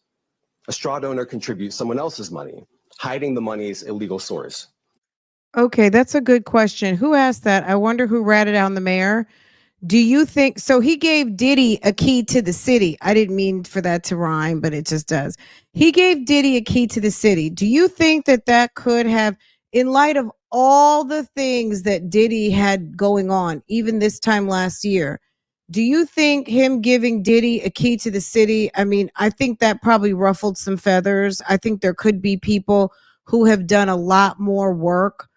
A straw donor contributes someone else's money, hiding the money's illegal source. Okay, that's a good question. Who asked that? I wonder who ratted down the mayor. Do you think so? He gave Diddy a key to the city. I didn't mean for that to rhyme, but it just does. He gave Diddy a key to the city. Do you think that that could have, in light of all the things that Diddy had going on, even this time last year, do you think him giving Diddy a key to the city? I mean, I think that probably ruffled some feathers. I think there could be people who have done a lot more work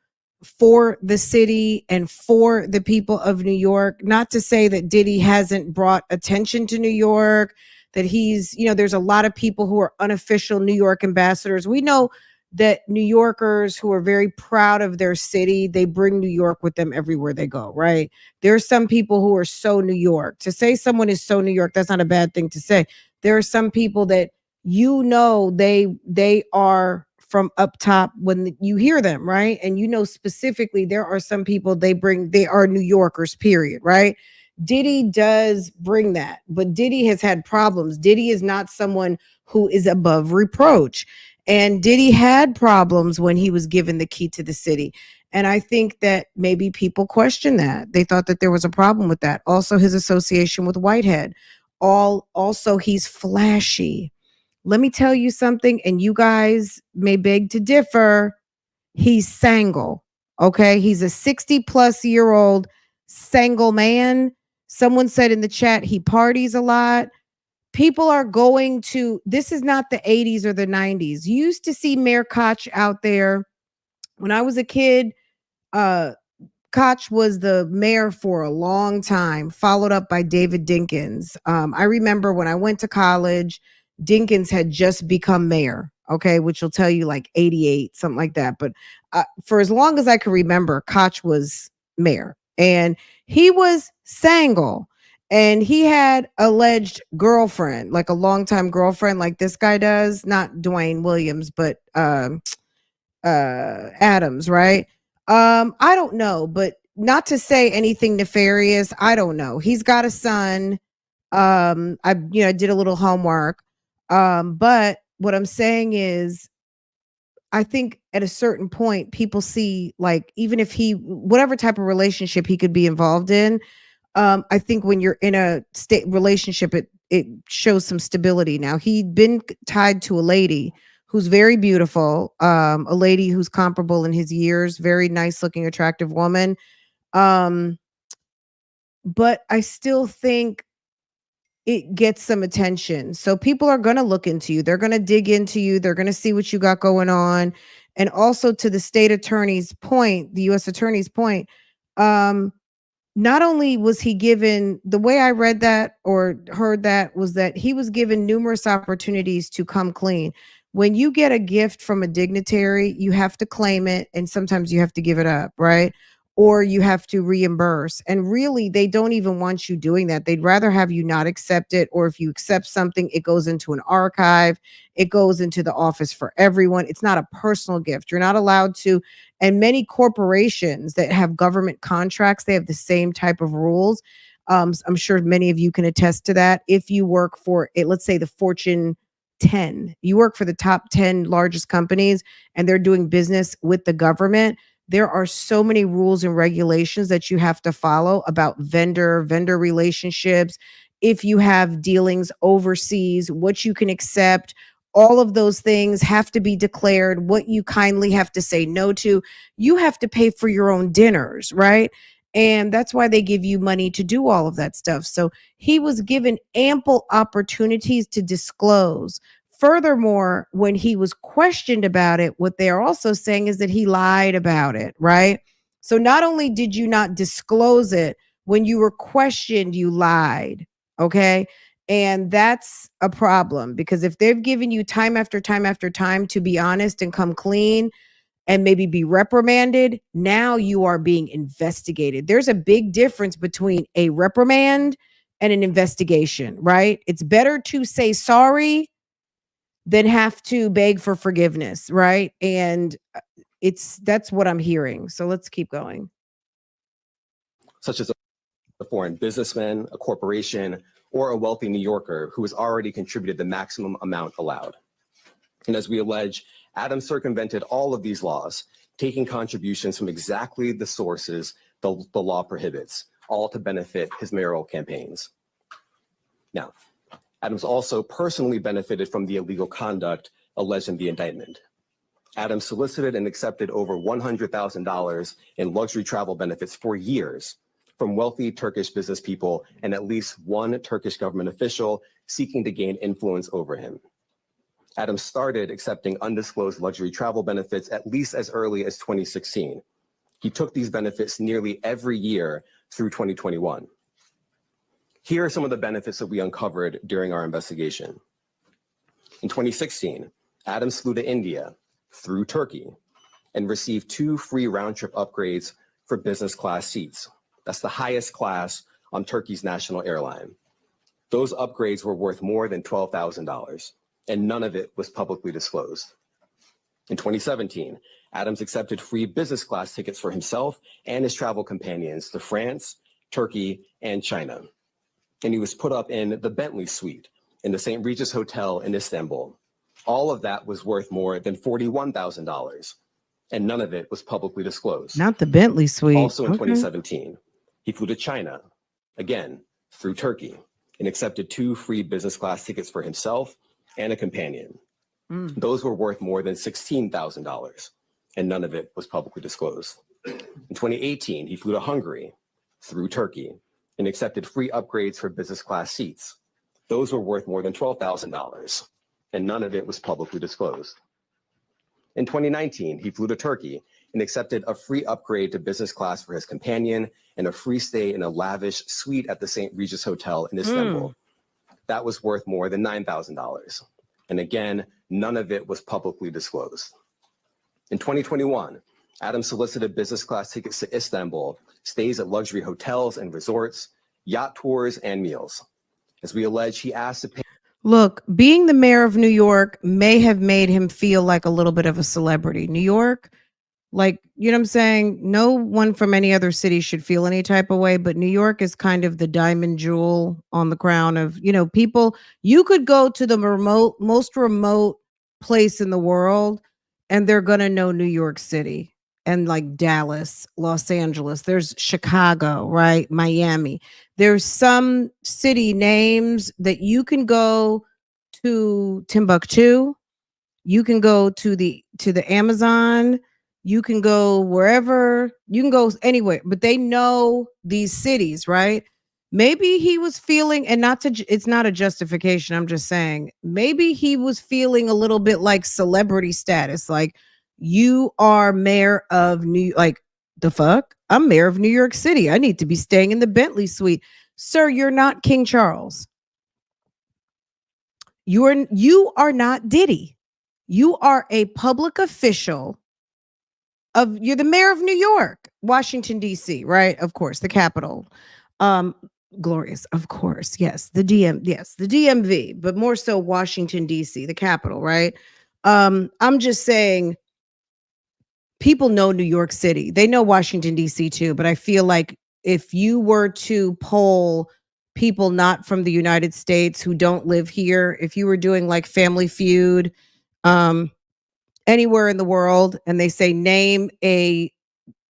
for the city and for the people of New York. Not to say that Diddy hasn't brought attention to New York, that he's, there's a lot of people who are unofficial New York ambassadors. We know that New Yorkers who are very proud of their city, they bring New York with them everywhere they go, right? There are some people who are so New York. To say someone is so New York, that's not a bad thing to say. There are some people that they are from up top when you hear them, right? And specifically there are some people they are New Yorkers, period, right? Diddy does bring that, but Diddy has had problems. Diddy is not someone who is above reproach. And Diddy had problems when he was given the key to the city. And I think that maybe people question that. They thought that there was a problem with that. Also, his association with Whitehead. Also, he's flashy. Let me tell you something, and you guys may beg to differ. He's single, okay? He's a 60-plus-year-old single man. Someone said in the chat he parties a lot. People are going to, this is not the 80s or the 90s. You used to see Mayor Koch out there. When I was a kid, Koch was the mayor for a long time, followed up by David Dinkins. I remember when I went to college, Dinkins had just become mayor, okay, which will tell you like 88, something like that. But for as long as I can remember, Koch was mayor, and he was single, and he had alleged girlfriend, like a longtime girlfriend, like this guy does, not Dwayne Williams, but Adams, right? I don't know, but not to say anything nefarious. I don't know. He's got a son. I did a little homework. But what I'm saying is, I think at a certain point, people see, like, even if whatever type of relationship he could be involved in, I think when you're in a state relationship, it shows some stability. Now, he'd been tied to a lady who's very beautiful, a lady who's comparable in his years, very nice looking, attractive woman. But I still think it gets some attention. So people are going to look into you. They're going to dig into you. They're going to see what you got going on. And also to the state attorney's point, the U.S. attorney's point, not only was he given, the way I read that or heard that was that he was given numerous opportunities to come clean. When you get a gift from a dignitary, you have to claim it, and sometimes you have to give it up, right? Or you have to reimburse. And really, they don't even want you doing that. They'd rather have you not accept it, or if you accept something, it goes into an archive, it goes into the office for everyone. It's not a personal gift. You're not allowed to. And many corporations that have government contracts, they have the same type of rules. I'm sure many of you can attest to that. If you work for, let's say, the Fortune 10, you work for the top 10 largest companies and they're doing business with the government, there are so many rules and regulations that you have to follow about vendor relationships. If you have dealings overseas, what you can accept, all of those things have to be declared, what you kindly have to say no to. You have to pay for your own dinners, right? And that's why they give you money to do all of that stuff. So he was given ample opportunities to disclose. Furthermore, when he was questioned about it, what they're also saying is that he lied about it, right? So not only did you not disclose it, when you were questioned, you lied, okay? And that's a problem, because if they've given you time after time after time to be honest and come clean and maybe be reprimanded, now you are being investigated. There's a big difference between a reprimand and an investigation, right? It's better to say sorry than have to beg for forgiveness, right? And that's what I'm hearing. So let's keep going. Such as a foreign businessman, a corporation, or a wealthy New Yorker who has already contributed the maximum amount allowed. And as we allege, Adams circumvented all of these laws, taking contributions from exactly the sources the law prohibits, all to benefit his mayoral campaigns. Now, Adams also personally benefited from the illegal conduct alleged in the indictment. Adams solicited and accepted over $100,000 in luxury travel benefits for years from wealthy Turkish business people and at least one Turkish government official seeking to gain influence over him. Adams started accepting undisclosed luxury travel benefits at least as early as 2016. He took these benefits nearly every year through 2021. Here are some of the benefits that we uncovered during our investigation. In 2016, Adams flew to India through Turkey and received 2 free round-trip upgrades for business class seats. That's the highest class on Turkey's national airline. Those upgrades were worth more than $12,000, and none of it was publicly disclosed. In 2017, Adams accepted free business class tickets for himself and his travel companions to France, Turkey, and China. And he was put up in the Bentley suite in the St. Regis Hotel in Istanbul. All of that was worth more than $41,000, and none of it was publicly disclosed. Not the Bentley suite. Also in 2017, he flew to China, again, through Turkey, and accepted 2 free business class tickets for himself and a companion. Those were worth more than $16,000, and none of it was publicly disclosed. In 2018, he flew to Hungary through Turkey and accepted free upgrades for business class seats. Those were worth more than $12,000, and none of it was publicly disclosed. In 2019, he flew to Turkey and accepted a free upgrade to business class for his companion and a free stay in a lavish suite at the St. Regis Hotel in Istanbul. That was worth more than $9,000. And again, none of it was publicly disclosed. In 2021, Adams solicited business class tickets to Istanbul, stays at luxury hotels and resorts, yacht tours, and meals. As we allege, he asked to pay. Look, being the mayor of New York may have made him feel like a little bit of a celebrity. New York, like, you know what I'm saying? No one from any other city should feel any type of way, but New York is kind of the diamond jewel on the crown of, people. You could go to the most remote place in the world and they're going to know New York City. And like Dallas, Los Angeles, there's Chicago, right? Miami. There's some city names that you can go to Timbuktu, you can go to the Amazon, you can go wherever, you can go anywhere, but they know these cities, right? Maybe he was feeling, and it's not a justification, I'm just saying, maybe he was feeling a little bit like celebrity status, like, You are mayor of the fuck? I'm mayor of New York City. I need to be staying in the Bentley suite. Sir, you're not King Charles. You are not Diddy. You are a public official you're the mayor of New York, Washington, D.C., right? Of course, the capital. Glorious, of course. Yes, the DMV, but more so Washington, D.C., the capital, right? I'm just saying people know New York City. They know Washington, D.C. too, but I feel like if you were to poll people not from the United States who don't live here, if you were doing like Family Feud, anywhere in the world, and they say name a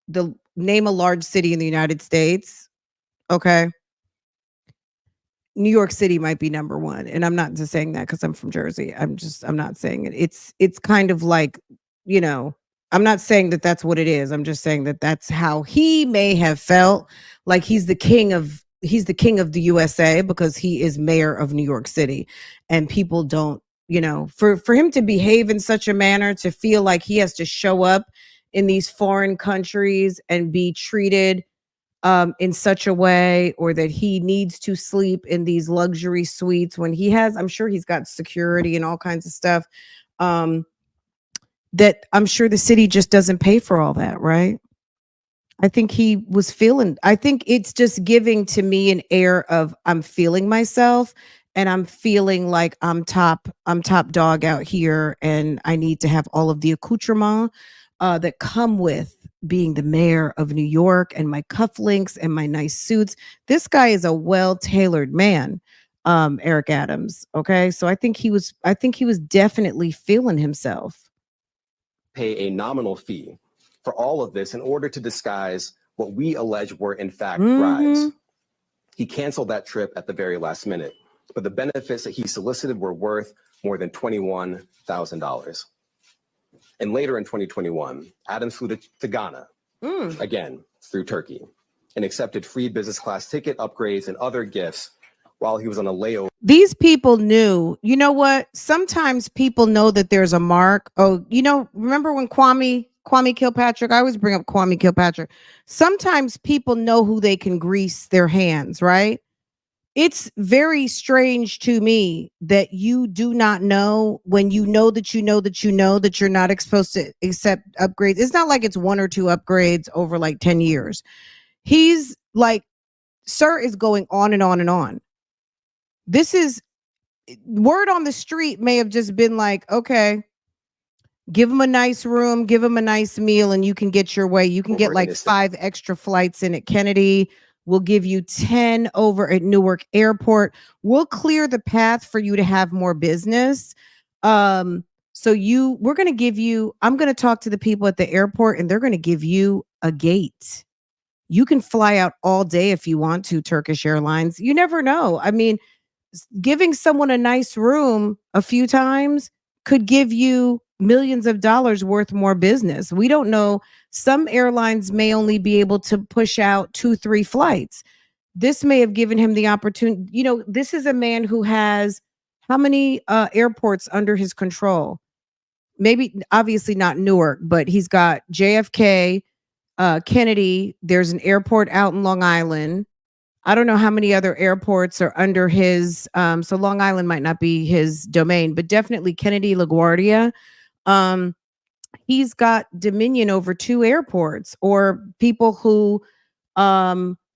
large city in the United States, okay, New York City might be number one. And I'm not just saying that because I'm from Jersey. I'm not saying it. It's kind of like, you know, I'm not saying that that's what it is. I'm just saying that that's how he may have felt, like he's the king of the USA because he is mayor of New York City. And people don't, you know, for him to behave in such a manner, to feel like he has to show up in these foreign countries and be treated in such a way, or that he needs to sleep in these luxury suites when I'm sure he's got security and all kinds of stuff, that I'm sure the city just doesn't pay for all that, right? I think I think it's just giving to me an air of, I'm feeling myself and I'm feeling like I'm top dog out here, and I need to have all of the accoutrements that come with being the mayor of New York, and my cufflinks and my nice suits. This guy is a well-tailored man, Eric Adams. Okay. So I think he was definitely feeling himself. Pay a nominal fee for all of this in order to disguise what we allege were in fact bribes. He canceled that trip at the very last minute, but the benefits that he solicited were worth more than $21,000. And later in 2021, Adams flew to Ghana, again, through Turkey, and accepted free business class ticket upgrades and other gifts while he was on a layover. These people knew, you know what? Sometimes people know that there's a mark. Oh, you know, remember when Kwame Kilpatrick, I always bring up Kwame Kilpatrick. Sometimes people know who they can grease their hands, right? It's very strange to me that you do not know when you know that you're not supposed to accept upgrades. It's not like it's one or two upgrades over like 10 years. He's like, sir is going on and on and on. This is word on the street may have just been like, okay, give him a nice room, give him a nice meal, and you can get your way. You can get like 5 extra flights in at Kennedy. We'll give you 10 over at Newark Airport. We'll clear the path for you to have more business. We're going to give you, I'm going to talk to the people at the airport, and they're going to give you a gate. You can fly out all day if you want to, Turkish Airlines. You never know. I mean, giving someone a nice room a few times could give you millions of dollars worth more business. We don't know. Some airlines may only be able to push out 2-3 flights. This may have given him the opportunity. You know, this is a man who has how many airports under his control? Maybe, obviously not Newark, but he's got JFK, Kennedy. There's an airport out in Long Island. I don't know how many other airports are under his. So Long Island might not be his domain, but definitely Kennedy, LaGuardia. He's got dominion over 2 airports, or people who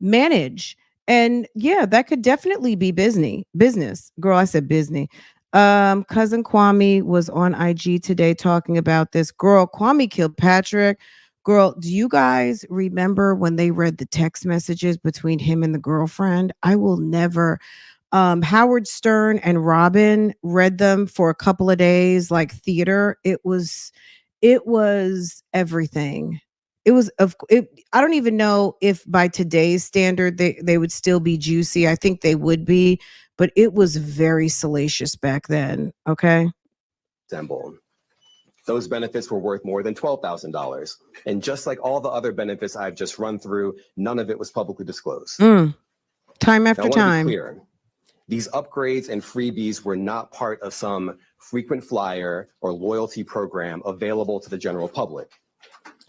manage. And yeah, that could definitely be business. Girl, I said business. Cousin Kwame was on IG today talking about this. Girl, Kwame Kilpatrick. Girl, do you guys remember when they read the text messages between him and the girlfriend? I will never. Howard Stern and Robin read them for a couple of days, like theater. It was everything. I don't even know if by today's standard they would still be juicy. I think they would be, but it was very salacious back then. Okay. Those benefits were worth more than $12,000. And just like all the other benefits I've just run through, none of it was publicly disclosed. Time after now, I want to be time. clear. These upgrades and freebies were not part of some frequent flyer or loyalty program available to the general public.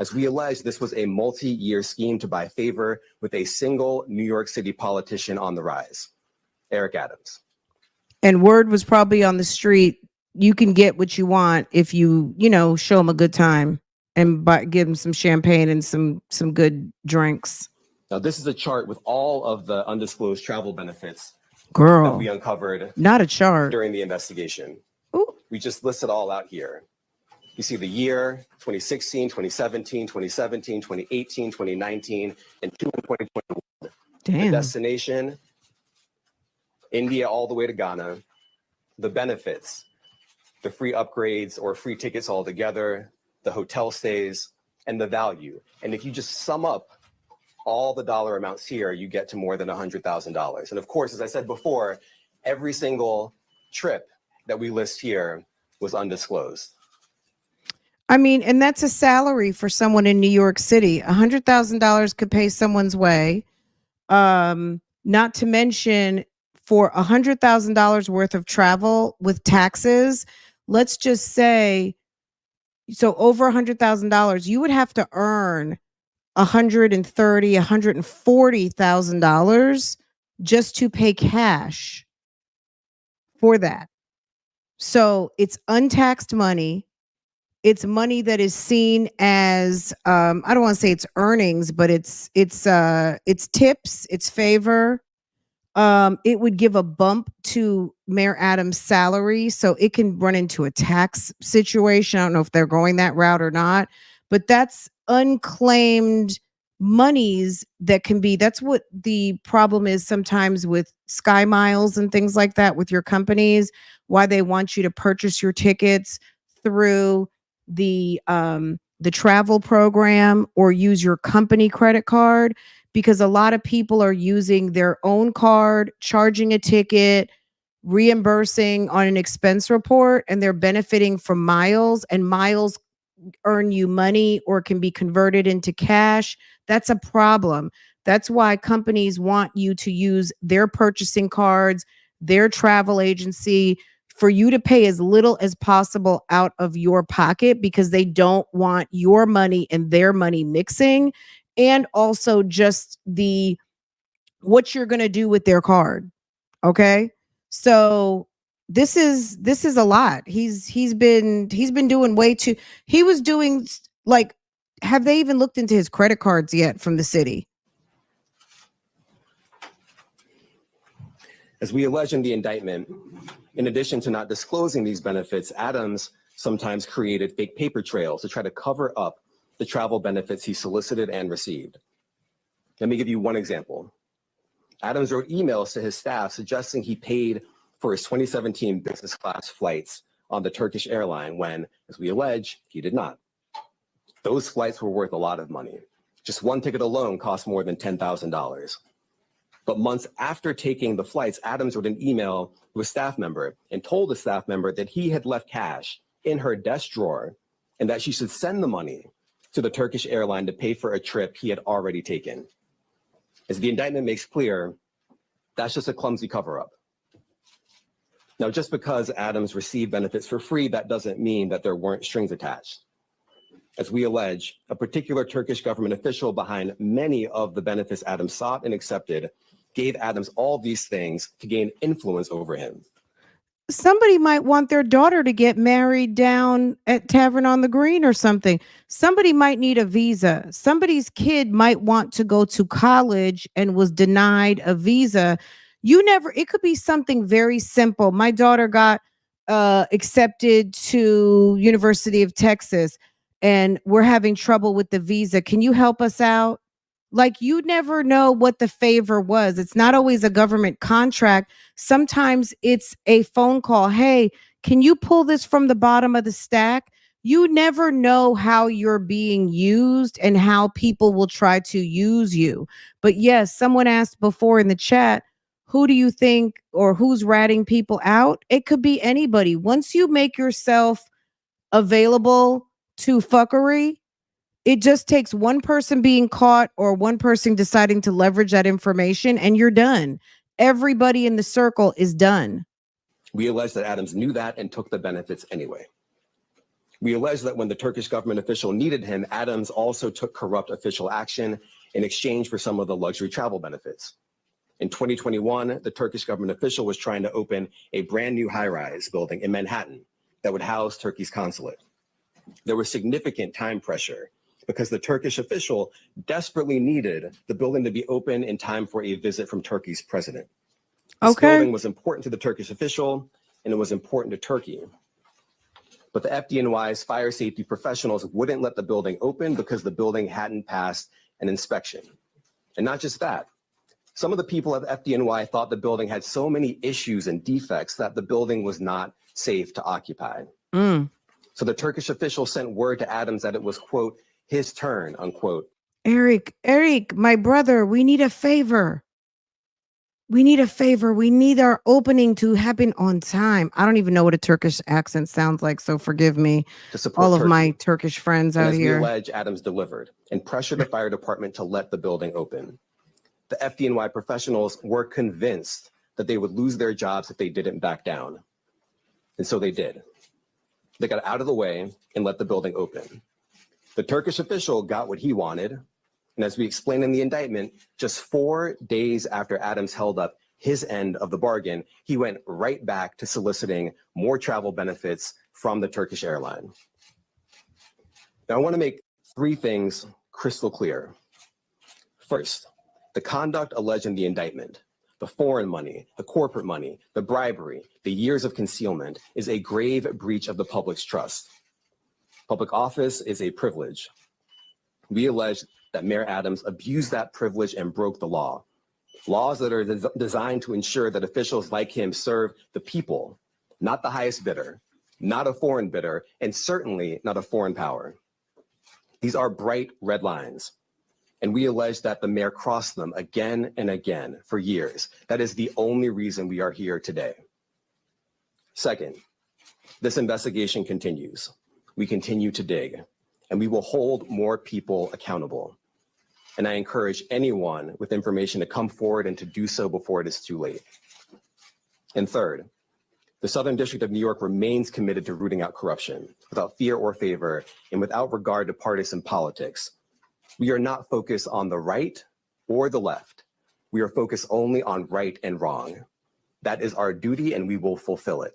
As we allege, this was a multi-year scheme to buy favor with a single New York City politician on the rise, Eric Adams. And word was probably on the street, you can get what you want if you show them a good time and give them some champagne and some good drinks. Now, this is a chart with all of the undisclosed travel benefits Girl, that we uncovered not a chart during the investigation. Ooh. We just listed all out here. You see the year, 2016, 2017, 2017, 2018, 2019, and 2021. Damn. The destination, India all the way to Ghana. The benefits, the free upgrades or free tickets altogether, the hotel stays, and the value. And if you just sum up all the dollar amounts here, you get to more than $100,000. And of course, as I said before, every single trip that we list here was undisclosed. I mean, and that's a salary for someone in New York City. $100,000 could pay someone's way. Not to mention, for $100,000 worth of travel with taxes, let's just say, so over $100,000, you would have to earn $130,000, $140,000 just to pay cash for that. So it's untaxed money. It's money that is seen as I don't want to say it's earnings, but it's tips, it's favor. It would give a bump to Mayor Adams' salary, so it can run into a tax situation. I don't know if they're going that route or not, but that's unclaimed monies that can be. That's what the problem is sometimes with Sky Miles and things like that with your companies. Why they want you to purchase your tickets through the travel program or use your company credit card, because a lot of people are using their own card, charging a ticket, reimbursing on an expense report, and they're benefiting from miles, and miles earn you money or can be converted into cash. That's a problem. That's why companies want you to use their purchasing cards, their travel agency, for you to pay as little as possible out of your pocket, because they don't want your money and their money mixing. And also just what you're going to do with their card. Okay. So this is a lot. He's been doing way too. He was doing, like, have they even looked into his credit cards yet from the city? As we allege in the indictment, in addition to not disclosing these benefits, Adams sometimes created fake paper trails to try to cover up the travel benefits he solicited and received. Let me give you one example. Adams wrote emails to his staff suggesting he paid for his 2017 business class flights on the Turkish airline when, as we allege, he did not. Those flights were worth a lot of money. Just one ticket alone cost more than $10,000. But months after taking the flights, Adams wrote an email to a staff member and told the staff member that he had left cash in her desk drawer and that she should send the money to the Turkish airline to pay for a trip he had already taken. As the indictment makes clear, that's just a clumsy cover-up. Now, just because Adams received benefits for free, that doesn't mean that there weren't strings attached. As we allege, a particular Turkish government official behind many of the benefits Adams sought and accepted gave Adams all these things to gain influence over him. Somebody might want their daughter to get married down at Tavern on the Green or something. Somebody might need a visa. Somebody's kid might want to go to college and was denied a visa. It could be something very simple. My daughter got accepted to University of Texas and we're having trouble with the visa. Can you help us out? Like, you never know what the favor was. It's not always a government contract. Sometimes it's a phone call. Hey, can you pull this from the bottom of the stack? You never know how you're being used and how people will try to use you. But yes, someone asked before in the chat, who do you think, or who's ratting people out? It could be anybody. Once you make yourself available to fuckery, it just takes one person being caught or one person deciding to leverage that information and you're done. everybody in the circle is done. We allege that Adams knew that and took the benefits anyway. We allege that when the Turkish government official needed him, Adams also took corrupt official action in exchange for some of the luxury travel benefits. In 2021, the Turkish government official was trying to open a brand new high-rise building in Manhattan that would house Turkey's consulate. There was significant time pressure because the Turkish official desperately needed the building to be open in time for a visit from Turkey's president. This building was important to the Turkish official, and it was important to Turkey. But the FDNY's fire safety professionals wouldn't let the building open because the building hadn't passed an inspection. And not just that, some of the people at FDNY thought the building had so many issues and defects that the building was not safe to occupy. So the Turkish official sent word to Adams that it was, quote, his turn, unquote. Eric, my brother, we need a favor. We need a favor. We need our opening to happen on time. I don't even know what a Turkish accent sounds like, so forgive me, all of my Turkish friends out here. As we allege, Adams delivered and pressured the fire department to let the building open. The FDNY professionals were convinced that they would lose their jobs if they didn't back down. And so they did. They got out of the way and let the building open. The Turkish official got what he wanted. And as we explained in the indictment, just 4 days after Adams held up his end of the bargain, he went right back to soliciting more travel benefits from the Turkish airline. Now, I want to make 3 things crystal clear. First, the conduct alleged in the indictment, the foreign money, the corporate money, the bribery, the years of concealment, is a grave breach of the public's trust. Public office is a privilege. We allege that Mayor Adams abused that privilege and broke the law. Laws that are designed to ensure that officials like him serve the people, not the highest bidder, not a foreign bidder, and certainly not a foreign power. These are bright red lines. And we allege that the mayor crossed them again and again for years. That is the only reason we are here today. Second, this investigation continues. We continue to dig, and we will hold more people accountable. And I encourage anyone with information to come forward and to do so before it is too late. And third, the Southern District of New York remains committed to rooting out corruption without fear or favor and without regard to partisan politics. We are not focused on the right or the left. We are focused only on right and wrong. That is our duty, and we will fulfill it.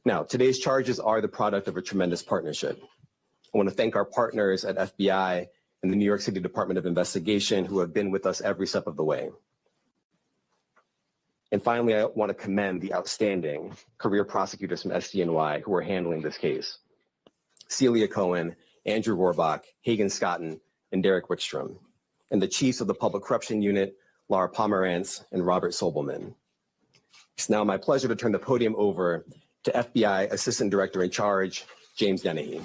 Now, today's charges are the product of a tremendous partnership. I want to thank our partners at FBI and the New York City Department of Investigation who have been with us every step of the way. And finally, I want to commend the outstanding career prosecutors from SDNY who are handling this case. Celia Cohen, Andrew Rohrbach, Hagen Scotton, and Derek Wickstrom, and the chiefs of the Public Corruption Unit, Laura Pomerantz and Robert Sobelman. It's now my pleasure to turn the podium over to FBI Assistant Director in Charge, James Dennehy.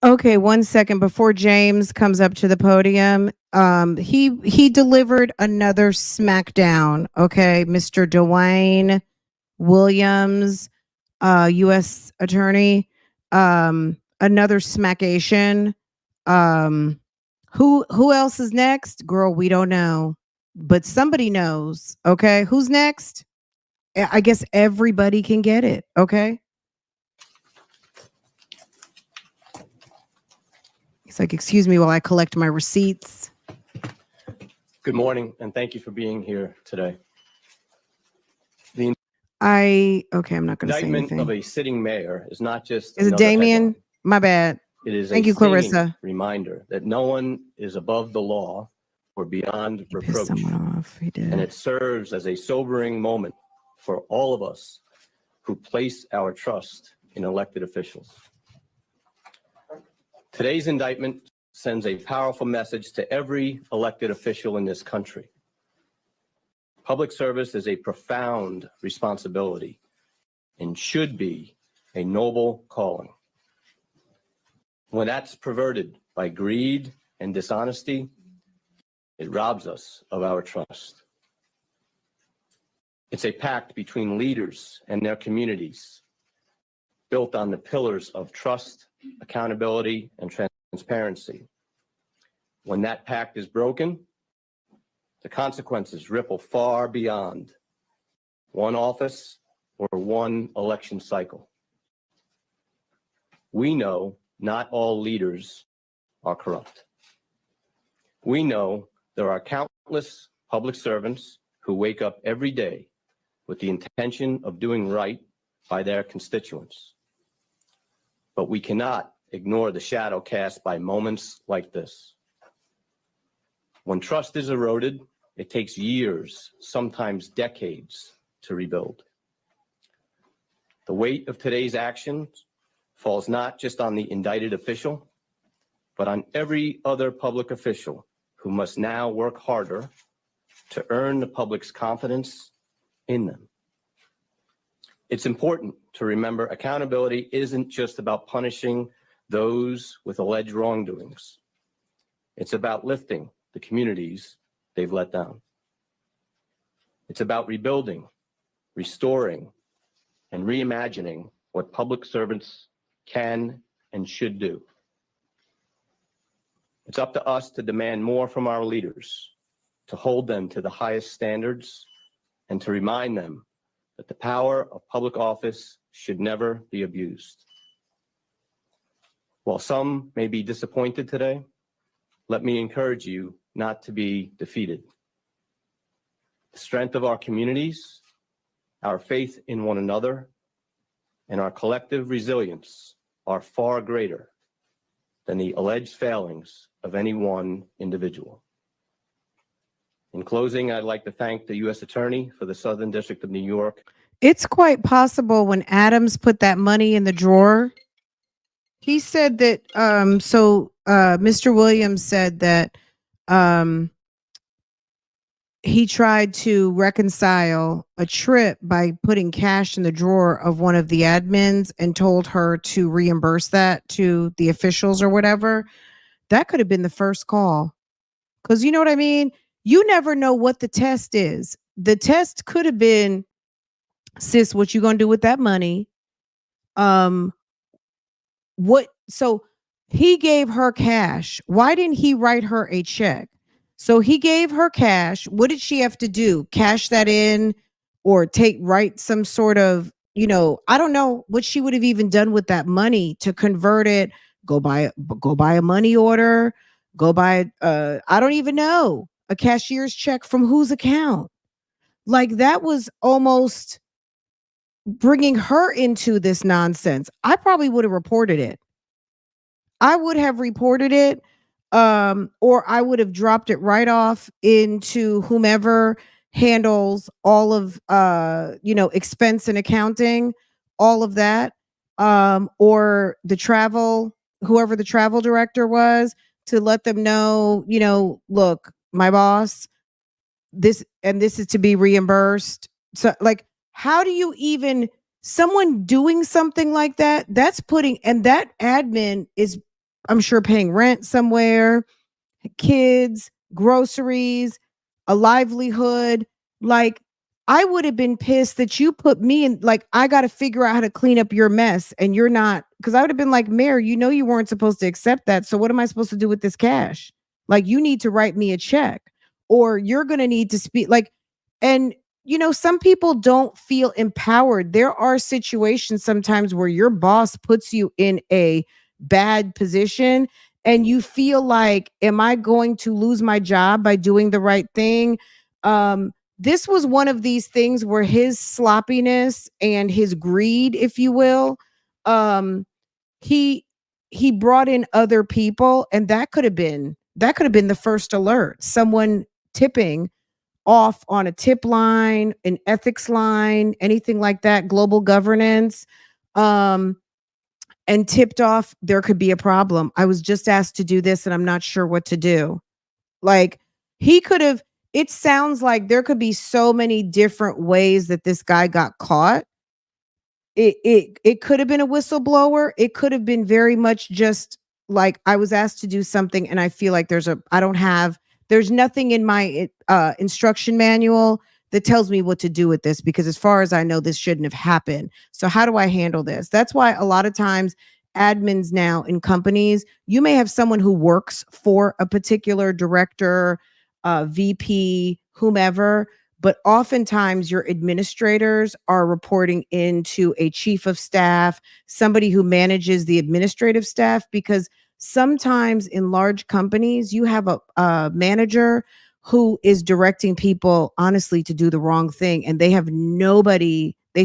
Okay, 1 second before James comes up to the podium. He delivered another smackdown. Okay, Mr. Dwayne Williams, U.S. Attorney, another smackation. Who else is next? Girl, we don't know, but somebody knows. Okay, who's next? I guess everybody can get it. Okay. He's like, excuse me while I collect my receipts. Good morning, and thank you for being here today. I'm not going to say Indictment anything. of a sitting mayor is not just. Is it Damien? My bad. It is Thank a you, Clarissa. reminder that no one is above the law or beyond reproach. He did. And it serves as a sobering moment for all of us who place our trust in elected officials. Today's indictment sends a powerful message to every elected official in this country. Public service is a profound responsibility and should be a noble calling. When that's perverted by greed and dishonesty, it robs us of our trust. It's a pact between leaders and their communities, built on the pillars of trust, accountability, and transparency. When that pact is broken, The consequences ripple far beyond one office or one election cycle. We know not all leaders are corrupt. We know there are countless public servants who wake up every day with the intention of doing right by their constituents. But we cannot ignore the shadow cast by moments like this. When trust is eroded, it takes years, sometimes decades, to rebuild. The weight of today's actions falls not just on the indicted official, but on every other public official who must now work harder to earn the public's confidence in them. It's important to remember accountability isn't just about punishing those with alleged wrongdoings. It's about lifting the communities they've let down. It's about rebuilding, restoring, and reimagining what public servants can and should do. It's up to us to demand more from our leaders, to hold them to the highest standards, and to remind them that the power of public office should never be abused. While some may be disappointed today, let me encourage you not to be defeated. The strength of our communities, our faith in one another, and our collective resilience are far greater than the alleged failings of any one individual. In closing, I'd like to thank the U.S. Attorney for the Southern District of New York. It's quite possible when Adams put that money in the drawer, he said that, Mr. Williams said that he tried to reconcile a trip by putting cash in the drawer of one of the admins and told her to reimburse that to the officials or whatever. That could have been the first call. Because you know what I mean? You never know what the test is. The test could have been, sis, what you gonna do with that money? So he gave her cash. Why didn't he write her a check? So he gave her cash. What did she have to do? Cash that in or write some sort of, I don't know what she would have even done with that money to convert it, go buy a money order, go buy, I don't even know, a cashier's check from whose account? Like that was almost bringing her into this nonsense. I probably would have reported it. I would have reported it, or I would have dropped it right off into whomever handles all of, expense and accounting, all of that, or whoever the travel director was, to let them know, look, my boss, this is to be reimbursed. So like, how do you even, someone doing something like that, that's putting, and that admin is, I'm sure, paying rent somewhere, kids, groceries, a livelihood. Like, I would have been pissed that you put me in, like, I got to figure out how to clean up your mess and you're not, because I would have been like, Mayor, you weren't supposed to accept that. So what am I supposed to do with this cash? Like, you need to write me a check, or you're going to need to speak. Like, and some people don't feel empowered. There are situations sometimes where your boss puts you in a bad position and you feel like, am I going to lose my job by doing the right thing? This was one of these things where his sloppiness and his greed, if you will, he brought in other people, and that could have been the first alert. Someone tipping off on a tip line, an ethics line, anything like that, global governance, and tipped off, there could be a problem. I was just asked to do this and I'm not sure what to do. Like, he could have, it sounds like there could be so many different ways that this guy got caught. It could have been a whistleblower. It could have been very much just like, I was asked to do something and I feel like there's nothing in my instruction manual that tells me what to do with this, because as far as I know, this shouldn't have happened. So how do I handle this? That's why a lot of times admins now in companies, you may have someone who works for a particular director, VP, whomever. But oftentimes your administrators are reporting into a chief of staff, somebody who manages the administrative staff, because sometimes in large companies, you have a manager who is directing people, honestly, to do the wrong thing. And they have nobody, they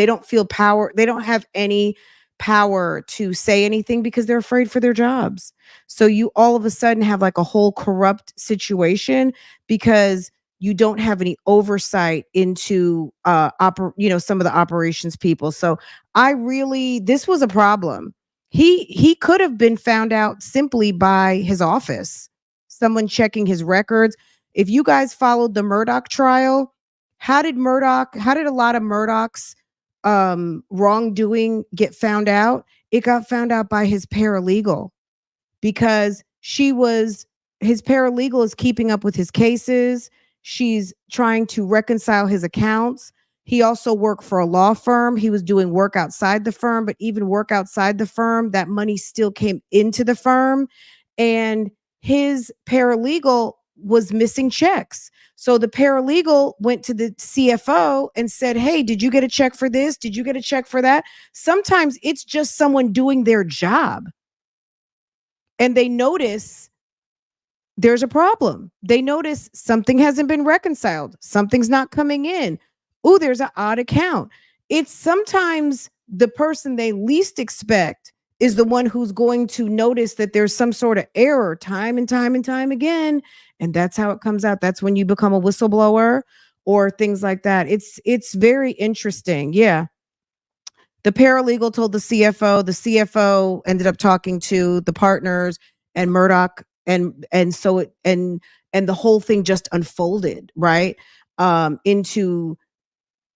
don't feel power. They don't have any power to say anything because they're afraid for their jobs. So you all of a sudden have like a whole corrupt situation because you don't have any oversight into some of the operations people. So this was a problem. He could have been found out simply by his office, someone checking his records. If you guys followed the Murdoch trial, how did a lot of Murdoch's wrongdoing get found out? It got found out by his paralegal, because his paralegal is keeping up with his cases. She's trying to reconcile his accounts. He also worked for a law firm. He was doing work outside the firm, but even work outside the firm, that money still came into the firm. And his paralegal was missing checks. So the paralegal went to the CFO and said, hey, did you get a check for this? Did you get a check for that? Sometimes it's just someone doing their job. And they notice there's a problem. They notice something hasn't been reconciled. Something's not coming in. Ooh, there's an odd account. It's sometimes the person they least expect is the one who's going to notice that there's some sort of error time and time and time again. And that's how it comes out. That's when you become a whistleblower or things like that. It's very interesting. Yeah. The paralegal told the CFO. The CFO ended up talking to the partners and Murdoch, and the whole thing just unfolded right into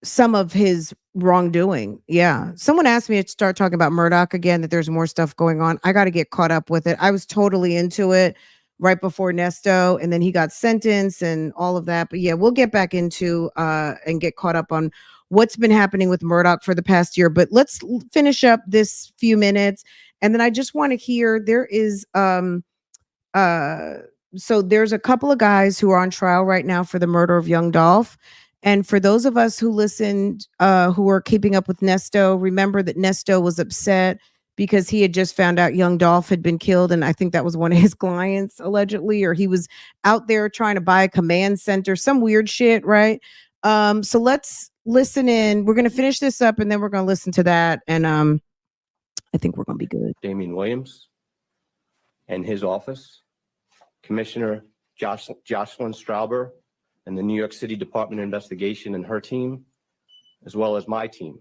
some of his wrongdoing. Yeah. Someone asked me to start talking about Murdoch again, that there's more stuff going on. I got to get caught up with it. I was totally into it right before Nesto, and then he got sentenced and all of that. But yeah, we'll get back into and get caught up on what's been happening with Murdoch for the past year. But let's finish up this few minutes. And then I just want to hear, there is so there's a couple of guys who are on trial right now for the murder of young Dolph. And for those of us who listened, who are keeping up with Nesto, remember that Nesto was upset because he had just found out young Dolph had been killed. And I think that was one of his clients, allegedly, or he was out there trying to buy a command center, some weird shit, right? So let's listen in. We're going to finish this up and then we're going to listen to that. And I think we're going to be good. Damian Williams and his office, Commissioner Jocelyn Strauber, and the New York City Department of Investigation and her team, as well as my team,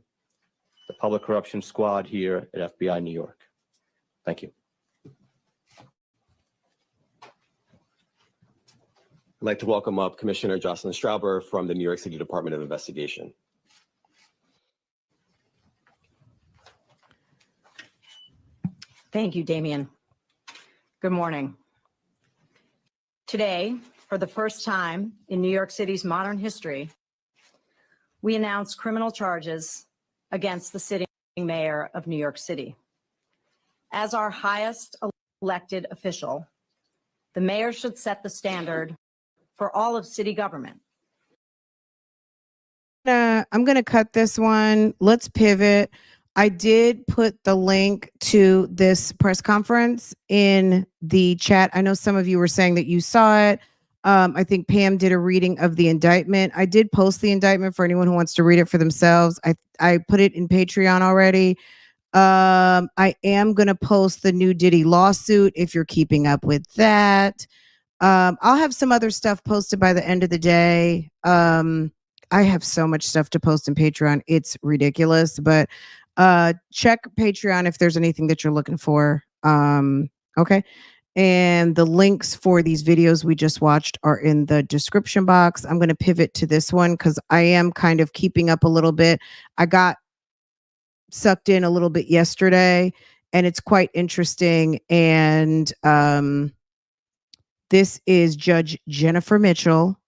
the Public Corruption Squad here at FBI New York. Thank you. I'd like to welcome up Commissioner Jocelyn Strauber from the New York City Department of Investigation. Thank you, Damian. Good morning. Today, for the first time in New York City's modern history, we announce criminal charges against the sitting mayor of New York City. As our highest elected official, the mayor should set the standard for all of city government. I'm going to cut this one. Let's pivot. I did put the link to this press conference in the chat. I know some of you were saying that you saw it. I think Pam did a reading of the indictment. I did post the indictment for anyone who wants to read it for themselves. I put it in Patreon already. I am going to post the new Diddy lawsuit if you're keeping up with that. I'll have some other stuff posted by the end of the day. I have so much stuff to post in Patreon. It's ridiculous, but check Patreon if there's anything that you're looking for. Okay. And the links for these videos we just watched are in the description box. I'm going to pivot to this one because I am kind of keeping up a little bit. I got sucked in a little bit yesterday and it's quite interesting. And this is Judge Jennifer Mitchell.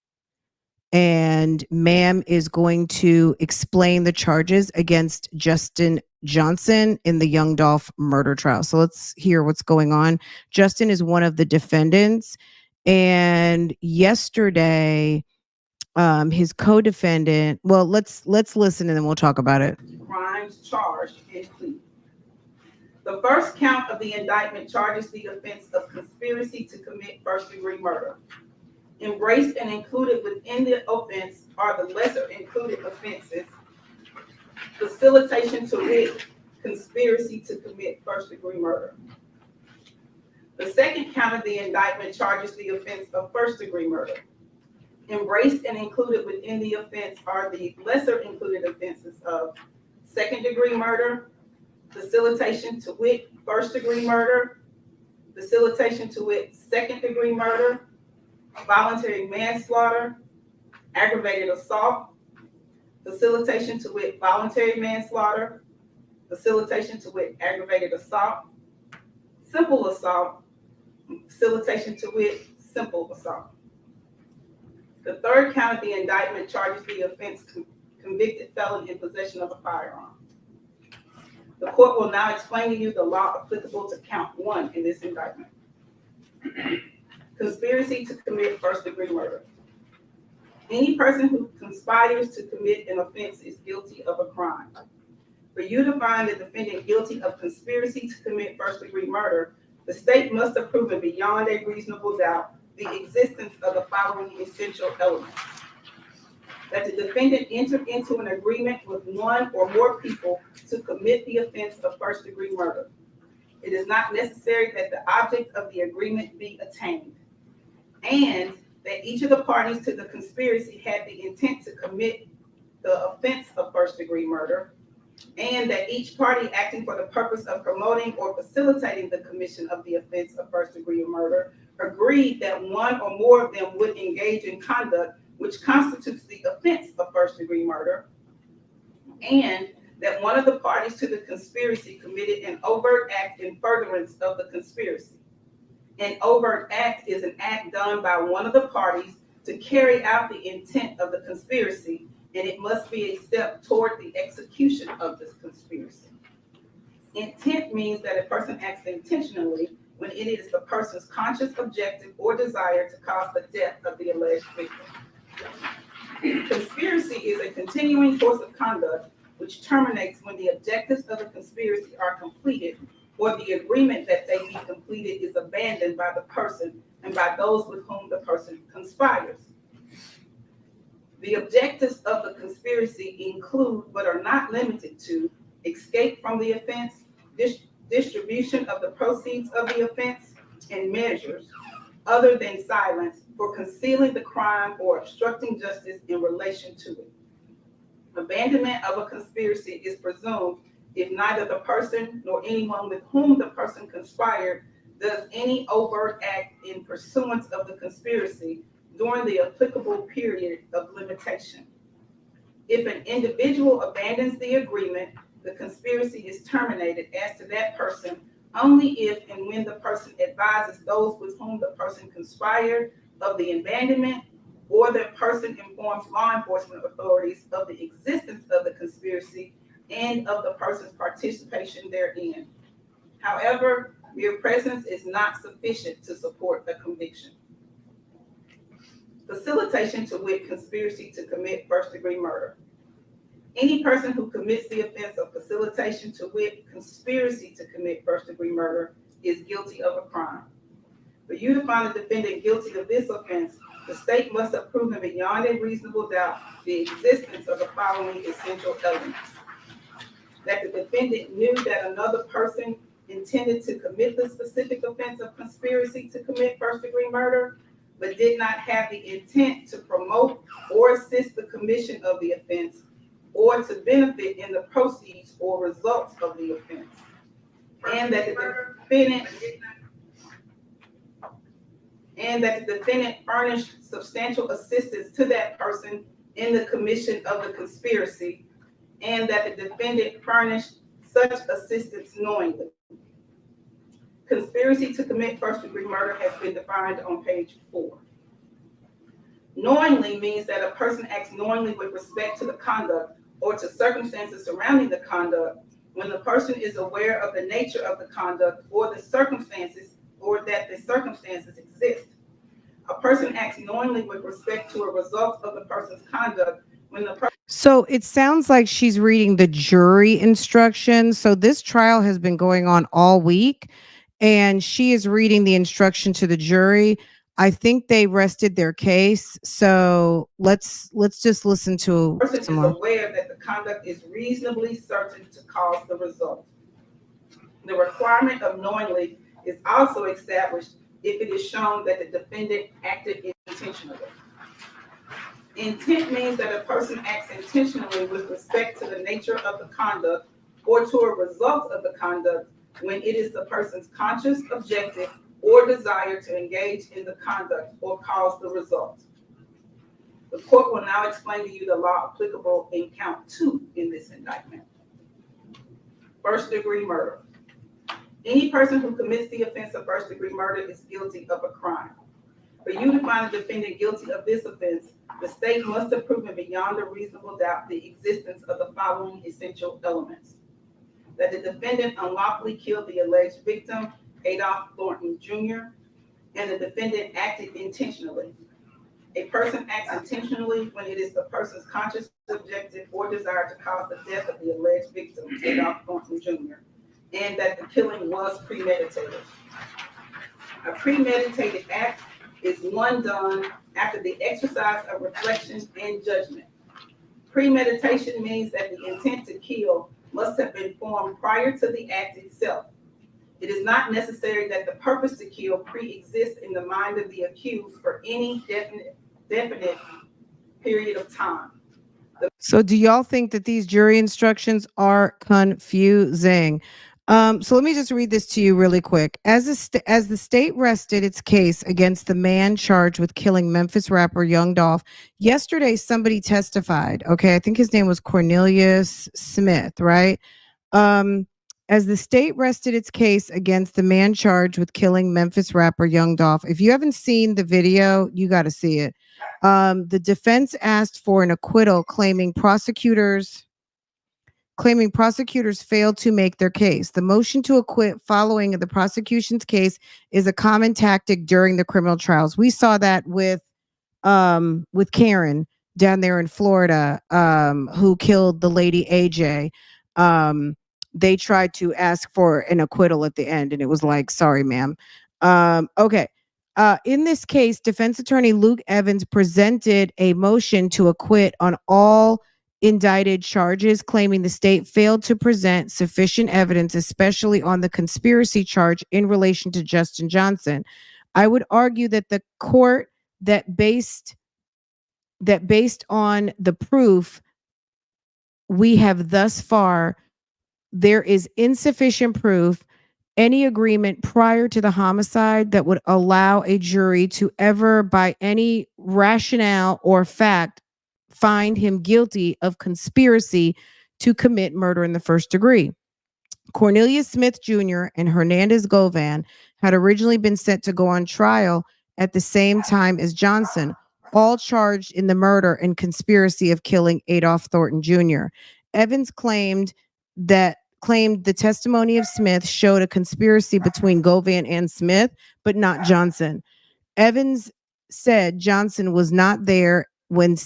And ma'am is going to explain the charges against Justin Johnson in the young Dolph murder trial. So let's hear what's going on. Justin is one of the defendants, And yesterday, his co-defendant, well, let's listen and then we'll talk about it. Crimes charged and pleaded. The first count of the indictment charges the offense of conspiracy to commit first-degree murder. Embraced and included within the offense are the lesser included offenses: facilitation to wit, conspiracy to commit first-degree murder. The second count of the indictment charges the offense of first-degree murder. Embraced and included within the offense are the lesser included offenses of second-degree murder, facilitation to wit, first-degree murder, facilitation to wit, second-degree murder, voluntary manslaughter, aggravated assault, facilitation to wit, voluntary manslaughter, facilitation to wit, aggravated assault, simple assault, facilitation to wit, simple assault. The third count of the indictment charges the offense convicted felon in possession of a firearm. The court will now explain to you the law applicable to count 1 in this indictment. Conspiracy to commit first-degree murder. Any person who conspires to commit an offense is guilty of a crime. For you to find the defendant guilty of conspiracy to commit first-degree murder, the state must have proven beyond a reasonable doubt the existence of the following essential elements: that the defendant entered into an agreement with one or more people to commit the offense of first-degree murder. It is not necessary that the object of the agreement be attained, and that each of the parties to the conspiracy had the intent to commit the offense of first-degree murder, and that each party acting for the purpose of promoting or facilitating the commission of the offense of first-degree murder agreed that one or more of them would engage in conduct which constitutes the offense of first-degree murder, and that one of the parties to the conspiracy committed an overt act in furtherance of the conspiracy. An overt act is an act done by one of the parties to carry out the intent of the conspiracy, and it must be a step toward the execution of this conspiracy. Intent means that a person acts intentionally when it is the person's conscious objective or desire to cause the death of the alleged victim. Conspiracy is a continuing course of conduct which terminates when the objectives of the conspiracy are completed or the agreement that they be completed is abandoned by the person and by those with whom the person conspires. The objectives of the conspiracy include, but are not limited to, escape from the offense, distribution of the proceeds of the offense, and measures other than silence for concealing the crime or obstructing justice in relation to it. Abandonment of a conspiracy is presumed if neither the person nor anyone with whom the person conspired does any overt act in pursuance of the conspiracy during the applicable period of limitation. If an individual abandons the agreement, the conspiracy is terminated as to that person only if and when the person advises those with whom the person conspired of the abandonment, or the person informs law enforcement authorities of the existence of the conspiracy and of the person's participation therein. However, mere presence is not sufficient to support a conviction. Facilitation to wit, conspiracy to commit first-degree murder. Any person who commits the offense of facilitation to wit, conspiracy to commit first-degree murder is guilty of a crime. For you to find the defendant guilty of this offense, the state must have proven beyond a reasonable doubt the existence of the following essential elements: that the defendant knew that another person intended to commit the specific offense of conspiracy to commit first-degree murder, but did not have the intent to promote or assist the commission of the offense, or to benefit in the proceeds or results of the offense, and that the defendant furnished substantial assistance to that person in the commission of the conspiracy, and that the defendant furnished such assistance knowingly. Conspiracy to commit first-degree murder has been defined on page 4. Knowingly means that a person acts knowingly with respect to the conduct or to circumstances surrounding the conduct when the person is aware of the nature of the conduct or the circumstances, or that the circumstances exist. A person acts knowingly with respect to a result of the person's conduct when the So it sounds like she's reading the jury instructions. So this trial has been going on all week, and she is reading the instruction to the jury. I think they rested their case. So let's just listen to person some is more. aware that the conduct is reasonably certain to cause the result. The requirement of knowingly is also established if it is shown that the defendant acted intentionally. Intent means that a person acts intentionally with respect to the nature of the conduct or to a result of the conduct when it is the person's conscious objective or desire to engage in the conduct or cause the result. The court will now explain to you the law applicable in count 2 in this indictment. First-degree murder. Any person who commits the offense of first-degree murder is guilty of a crime. For you to find a defendant guilty of this offense, the state must have proven beyond a reasonable doubt the existence of the following essential elements: that the defendant unlawfully killed the alleged victim, Adolph Thornton Jr., and the defendant acted intentionally. A person acts intentionally when it is the person's conscious objective or desire to cause the death of the alleged victim, Adolph Thornton Jr., and that the killing was premeditated. A premeditated act is one done after the exercise of reflection and judgment. Premeditation means that the intent to kill must have been formed prior to the act itself. It is not necessary that the purpose to kill pre-exists in the mind of the accused for any definite period of time. So do y'all think that these jury instructions are confusing? So let me just read this to you really quick. As the state rested its case against the man charged with killing Memphis rapper Young Dolph, yesterday somebody testified. Okay, I think his name was Cornelius Smith, right? As the state rested its case against the man charged with killing Memphis rapper Young Dolph. If you haven't seen the video, you got to see it. The defense asked for an acquittal, claiming prosecutors failed to make their case. The motion to acquit following the prosecution's case is a common tactic during the criminal trials. We saw that with Karen down there in Florida, who killed the lady AJ. They tried to ask for an acquittal at the end, and it was like, sorry, ma'am. Okay. In this case, defense attorney Luke Evans presented a motion to acquit on all indicted charges, claiming the state failed to present sufficient evidence, especially on the conspiracy charge in relation to Justin Johnson. I would argue that the court that based on the proof we have thus far, there is insufficient proof, any agreement prior to the homicide that would allow a jury to ever, by any rationale or fact, find him guilty of conspiracy to commit murder in the first degree. Cornelius Smith Jr. and Hernandez Govan had originally been set to go on trial at the same time as Johnson, all charged in the murder and conspiracy of killing Adolph Thornton Jr. Evans claimed the testimony of Smith showed a conspiracy between Govan and Smith, but not Johnson. Evans said Johnson was not there when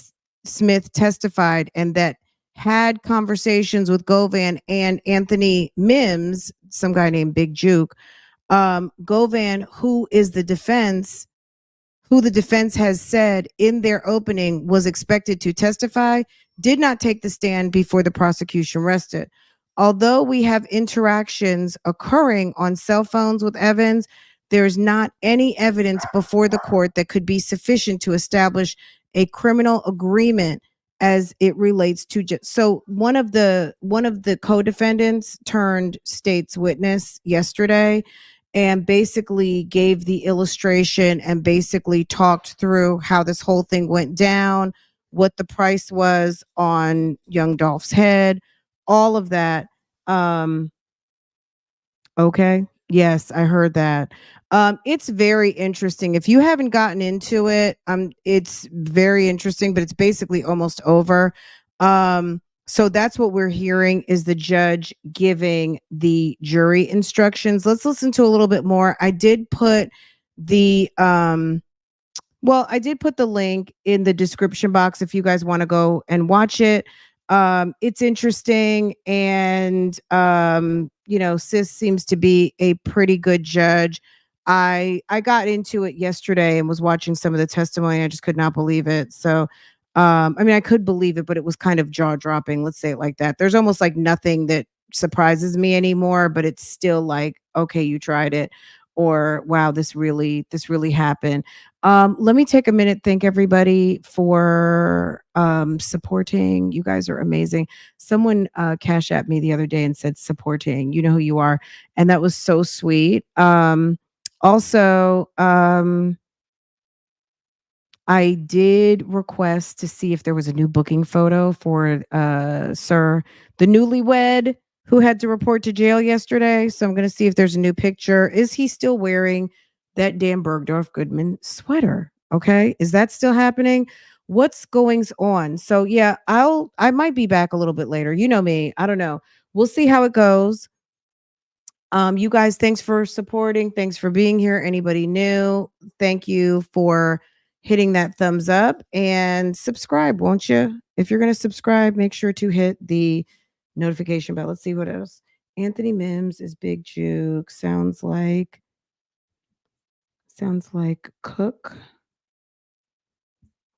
Smith testified and that had conversations with Govan and Anthony Mims, some guy named Big Juke. Govan, who the defense has said in their opening was expected to testify, did not take the stand before the prosecution rested. Although we have interactions occurring on cell phones with Evans, there's not any evidence before the court that could be sufficient to establish a criminal agreement as it relates to so one of the co-defendants turned state's witness yesterday and basically gave the illustration and basically talked through how this whole thing went down, what the price was on Young Dolph's head, all of that. Okay. Yes, I heard that. It's very interesting. If you haven't gotten into it, it's very interesting, but it's basically almost over. So that's what we're hearing is the judge giving the jury instructions. Let's listen to a little bit more. I did put the Well, I did put the link in the description box if you guys want to go and watch it. It's interesting, and Sis seems to be a pretty good judge. I got into it yesterday and was watching some of the testimony. I just could not believe it. So, I mean, I could believe it, but it was kind of jaw dropping. Let's say it like that. There's almost like nothing that surprises me anymore, but it's still like, okay, you tried it, or wow, this really happened. Let me take a minute. Thank everybody for supporting. You guys are amazing. Someone cash at me the other day and said supporting. You know who you are, and that was so sweet. Also, I did request to see if there was a new booking photo for Sir, the newlywed who had to report to jail yesterday. So I'm going to see if there's a new picture. Is he still wearing that Dan Bergdorf Goodman sweater? Okay. Is that still happening? What's going on? So yeah, I might be back a little bit later. You know me. I don't know. We'll see how it goes. You guys, thanks for supporting. Thanks for being here. Anybody new, thank you for hitting that thumbs up and subscribe, won't you? If you're going to subscribe, make sure to hit the notification bell. Let's see what else. Anthony Mims is Big Juke. Sounds like Cook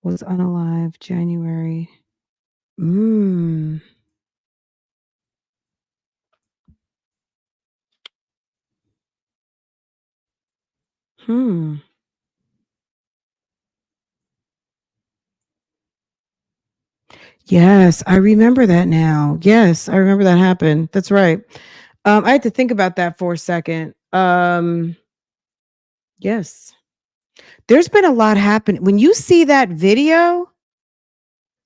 was unalive January. Yes, I remember that now. Yes, I remember that happened. That's right. I had to think about that for a second. Yes. There's been a lot happen. When you see that video,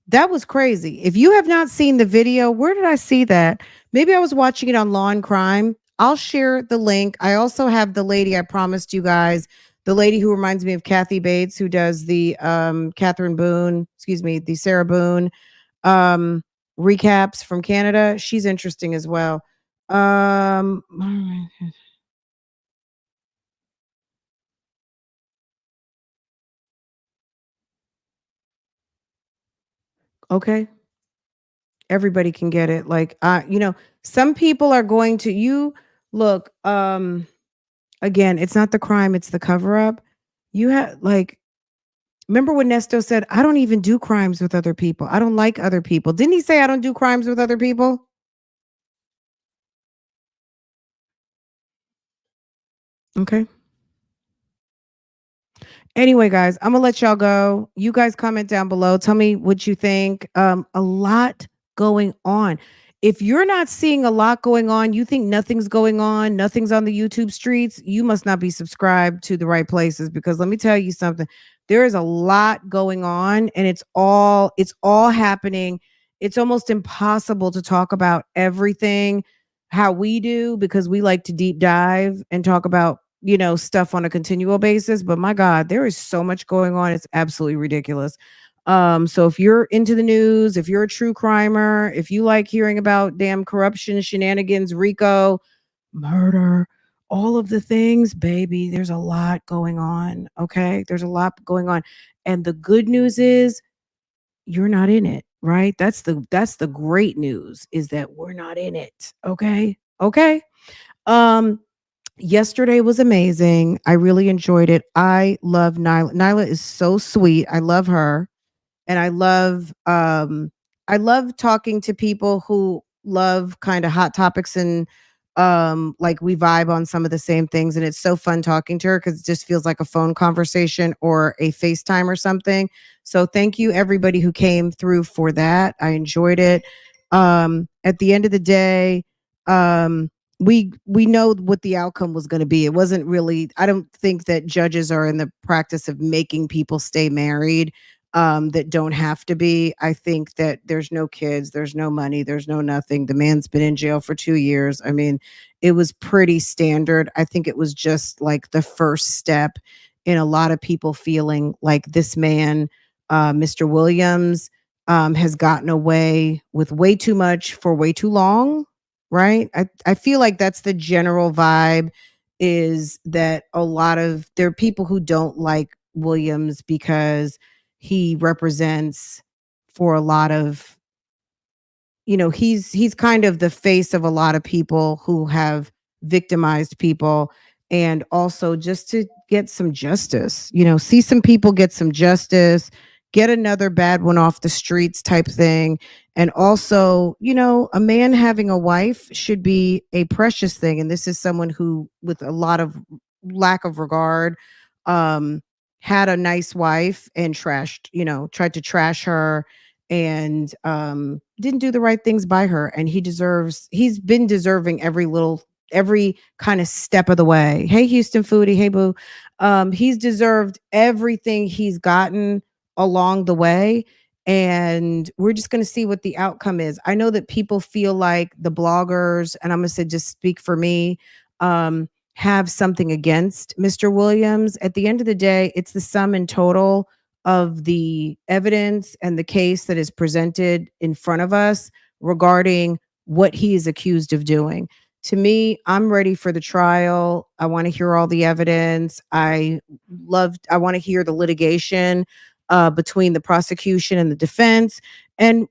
that was crazy. If you have not seen the video, where did I see that? Maybe I was watching it on Law and Crime. I'll share the link. I also have the lady I promised you guys, the lady who reminds me of Kathy Bates, who does the Catherine Boone, excuse me, the Sarah Boone recaps from Canada. She's interesting as well. Okay. Everybody can get it. Like, some people are going to you look, again, it's not the crime, it's the cover up. You have like, remember when Nesto said, I don't even do crimes with other people. I don't like other people. Didn't he say I don't do crimes with other people? Okay. Anyway, guys, I'm gonna let y'all go. You guys comment down below. Tell me what you think. A lot going on. If you're not seeing a lot going on, you think nothing's going on, nothing's on the YouTube streets, you must not be subscribed to the right places, because let me tell you something. There is a lot going on, and it's all happening. It's almost impossible to talk about everything how we do, because we like to deep dive and talk about stuff on a continual basis. But my God, there is so much going on. It's absolutely ridiculous. So if you're into the news, if you're a true crimer, if you like hearing about damn corruption, shenanigans, RICO, murder, all of the things, baby, there's a lot going on. Okay. There's a lot going on. And the good news is you're not in it, right? That's the great news, is that we're not in it. Okay. Okay. Yesterday was amazing. I really enjoyed it. I love Nyla. Nyla is so sweet. I love her. And I love talking to people who love kind of hot topics, and like we vibe on some of the same things, and it's so fun talking to her because it just feels like a phone conversation or a FaceTime or something. So thank you everybody who came through for that. I enjoyed it. At the end of the day, we know what the outcome was going to be. It wasn't really, I don't think that judges are in the practice of making people stay married that don't have to be. I think that there's no kids, there's no money, there's no nothing. The man's been in jail for 2 years. I mean, it was pretty standard. I think it was just like the first step in a lot of people feeling like this man, Mr. Williams, has gotten away with way too much for way too long. Right. I feel like that's the general vibe, is that there are people who don't like Williams because he represents for a lot of, he's kind of the face of a lot of people who have victimized people, and also just to get some justice, see some people get some justice, get another bad one off the streets type thing. And also, a man having a wife should be a precious thing. And this is someone who, with a lot of lack of regard, had a nice wife and tried to trash her, and didn't do the right things by her. And he's been deserving every kind of step of the way. Hey, Houston Foodie. Hey, boo. He's deserved everything he's gotten along the way. And we're just going to see what the outcome is. I know that people feel like the bloggers, and I'm going to say, just speak for me, have something against Mr. Williams. At the end of the day, it's the sum and total of the evidence and the case that is presented in front of us regarding what he is accused of doing. To me, I'm ready for the trial. I want to hear all the evidence. I want to hear the litigation between the prosecution and the defense. And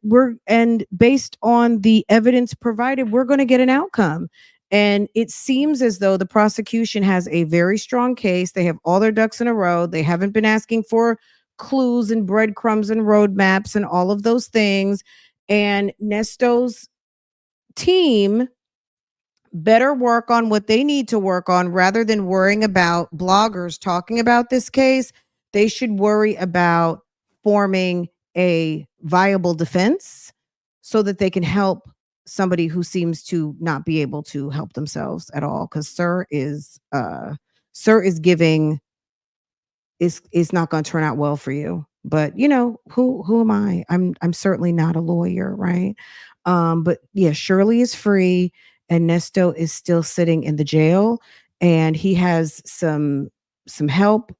based on the evidence provided, we're going to get an outcome. And it seems as though the prosecution has a very strong case. They have all their ducks in a row. They haven't been asking for clues and breadcrumbs and roadmaps and all of those things. And Nesto's team better work on what they need to work on rather than worrying about bloggers talking about this case. They should worry about forming a viable defense so that they can help somebody who seems to not be able to help themselves at all. Because Sir is not going to turn out well for you. But who am I? I'm certainly not a lawyer, right? But yeah, Shirley is free and Nesto is still sitting in the jail, and he has some help,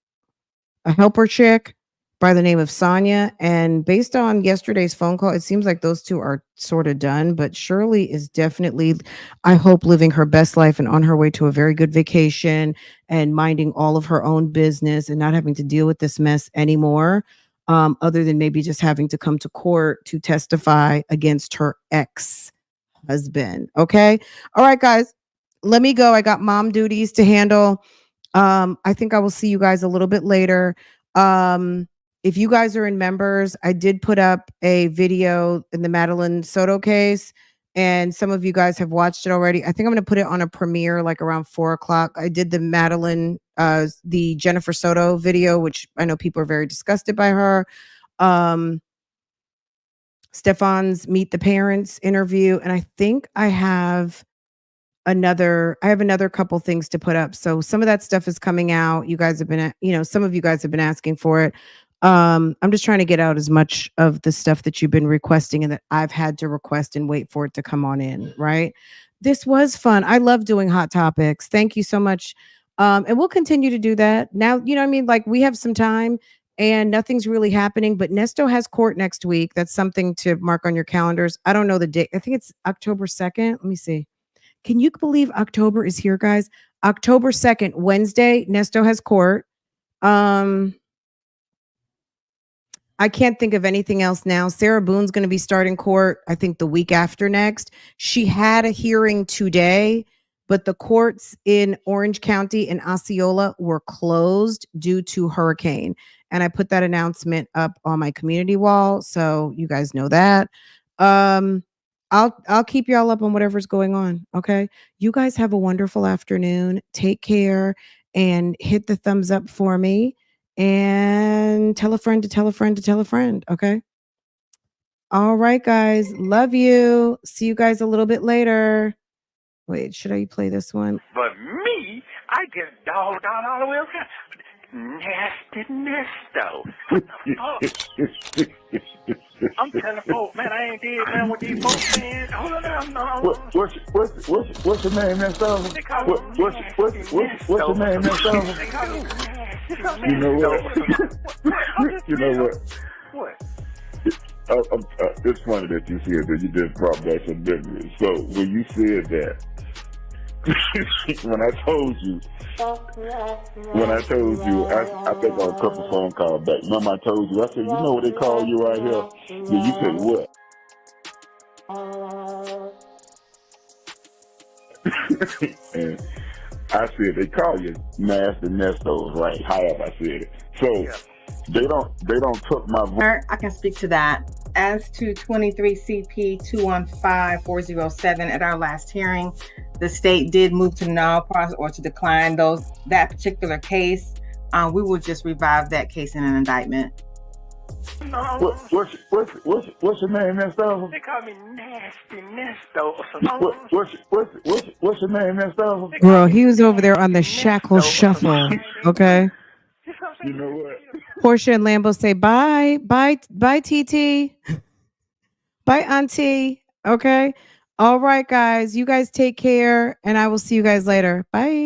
a helper chick by the name of Sonia. And based on yesterday's phone call, it seems like those two are sort of done. But Shirley is definitely, I hope, living her best life and on her way to a very good vacation and minding all of her own business and not having to deal with this mess anymore, other than maybe just having to come to court to testify against her ex-husband. Okay. All right, guys, let me go. I got mom duties to handle. I think I will see you guys a little bit later. If you guys are in members, I did put up a video in the Madeline Soto case, and some of you guys have watched it already. I think I'm going to put it on a premiere like around 4:00. I did the Madeline, the Jennifer Soto video, which I know people are very disgusted by her. Stefan's Meet the Parents interview, and I think I have another couple things to put up. So some of that stuff is coming out. You guys have been, some of you guys have been asking for it. I'm just trying to get out as much of the stuff that you've been requesting and that I've had to request and wait for it to come on in, right? This was fun. I love doing Hot Topics. Thank you so much. And we'll continue to do that. Now, like we have some time and nothing's really happening, but Nesto has court next week. That's something to mark on your calendars. I don't know the date. I think it's October 2nd. Let me see. Can you believe October is here, guys? October 2nd, Wednesday, Nesto has court. I can't think of anything else now. Sarah Boone's going to be starting court, I think, the week after next. She had a hearing today, but the courts in Orange County and Osceola were closed due to hurricane. And I put that announcement up on my community wall, so you guys know that. I'll keep y'all up on whatever's going on. Okay. You guys have a wonderful afternoon. Take care and hit the thumbs up for me and tell a friend to tell a friend to tell a friend. Okay. All right, guys. Love you. See you guys a little bit later. Wait, should I play this one? But me, I get dogged out all the way around. Nasty Nesto. I'm telling folks, man, I ain't dead, man, with these folks, man. Hold on, no. What's your name, Nesto? What's your name, Nesto? You know what? You know what? What? It's funny that you said that you just brought back some memories. So when you said that, when I told you, I think on a couple phone calls back. Remember I told you, I said, you know what they call you right here? Yeah, you said what? And I said they call you nasty Nestos, right? However I said it. So they don't took my voice. I can speak to that. As to 23 CP 215407 at our last hearing, the state did move to null process or to decline that particular case. We will just revive that case in an indictment. What's your name, Nesto? They call me Nasty Nesto. What's your name, Nesto? Girl, he was over there on the shackle shuffle. Okay. You know what? Portia and Lambo say bye, TT. Bye, Auntie. Okay. All right, guys. You guys take care, and I will see you guys later. Bye.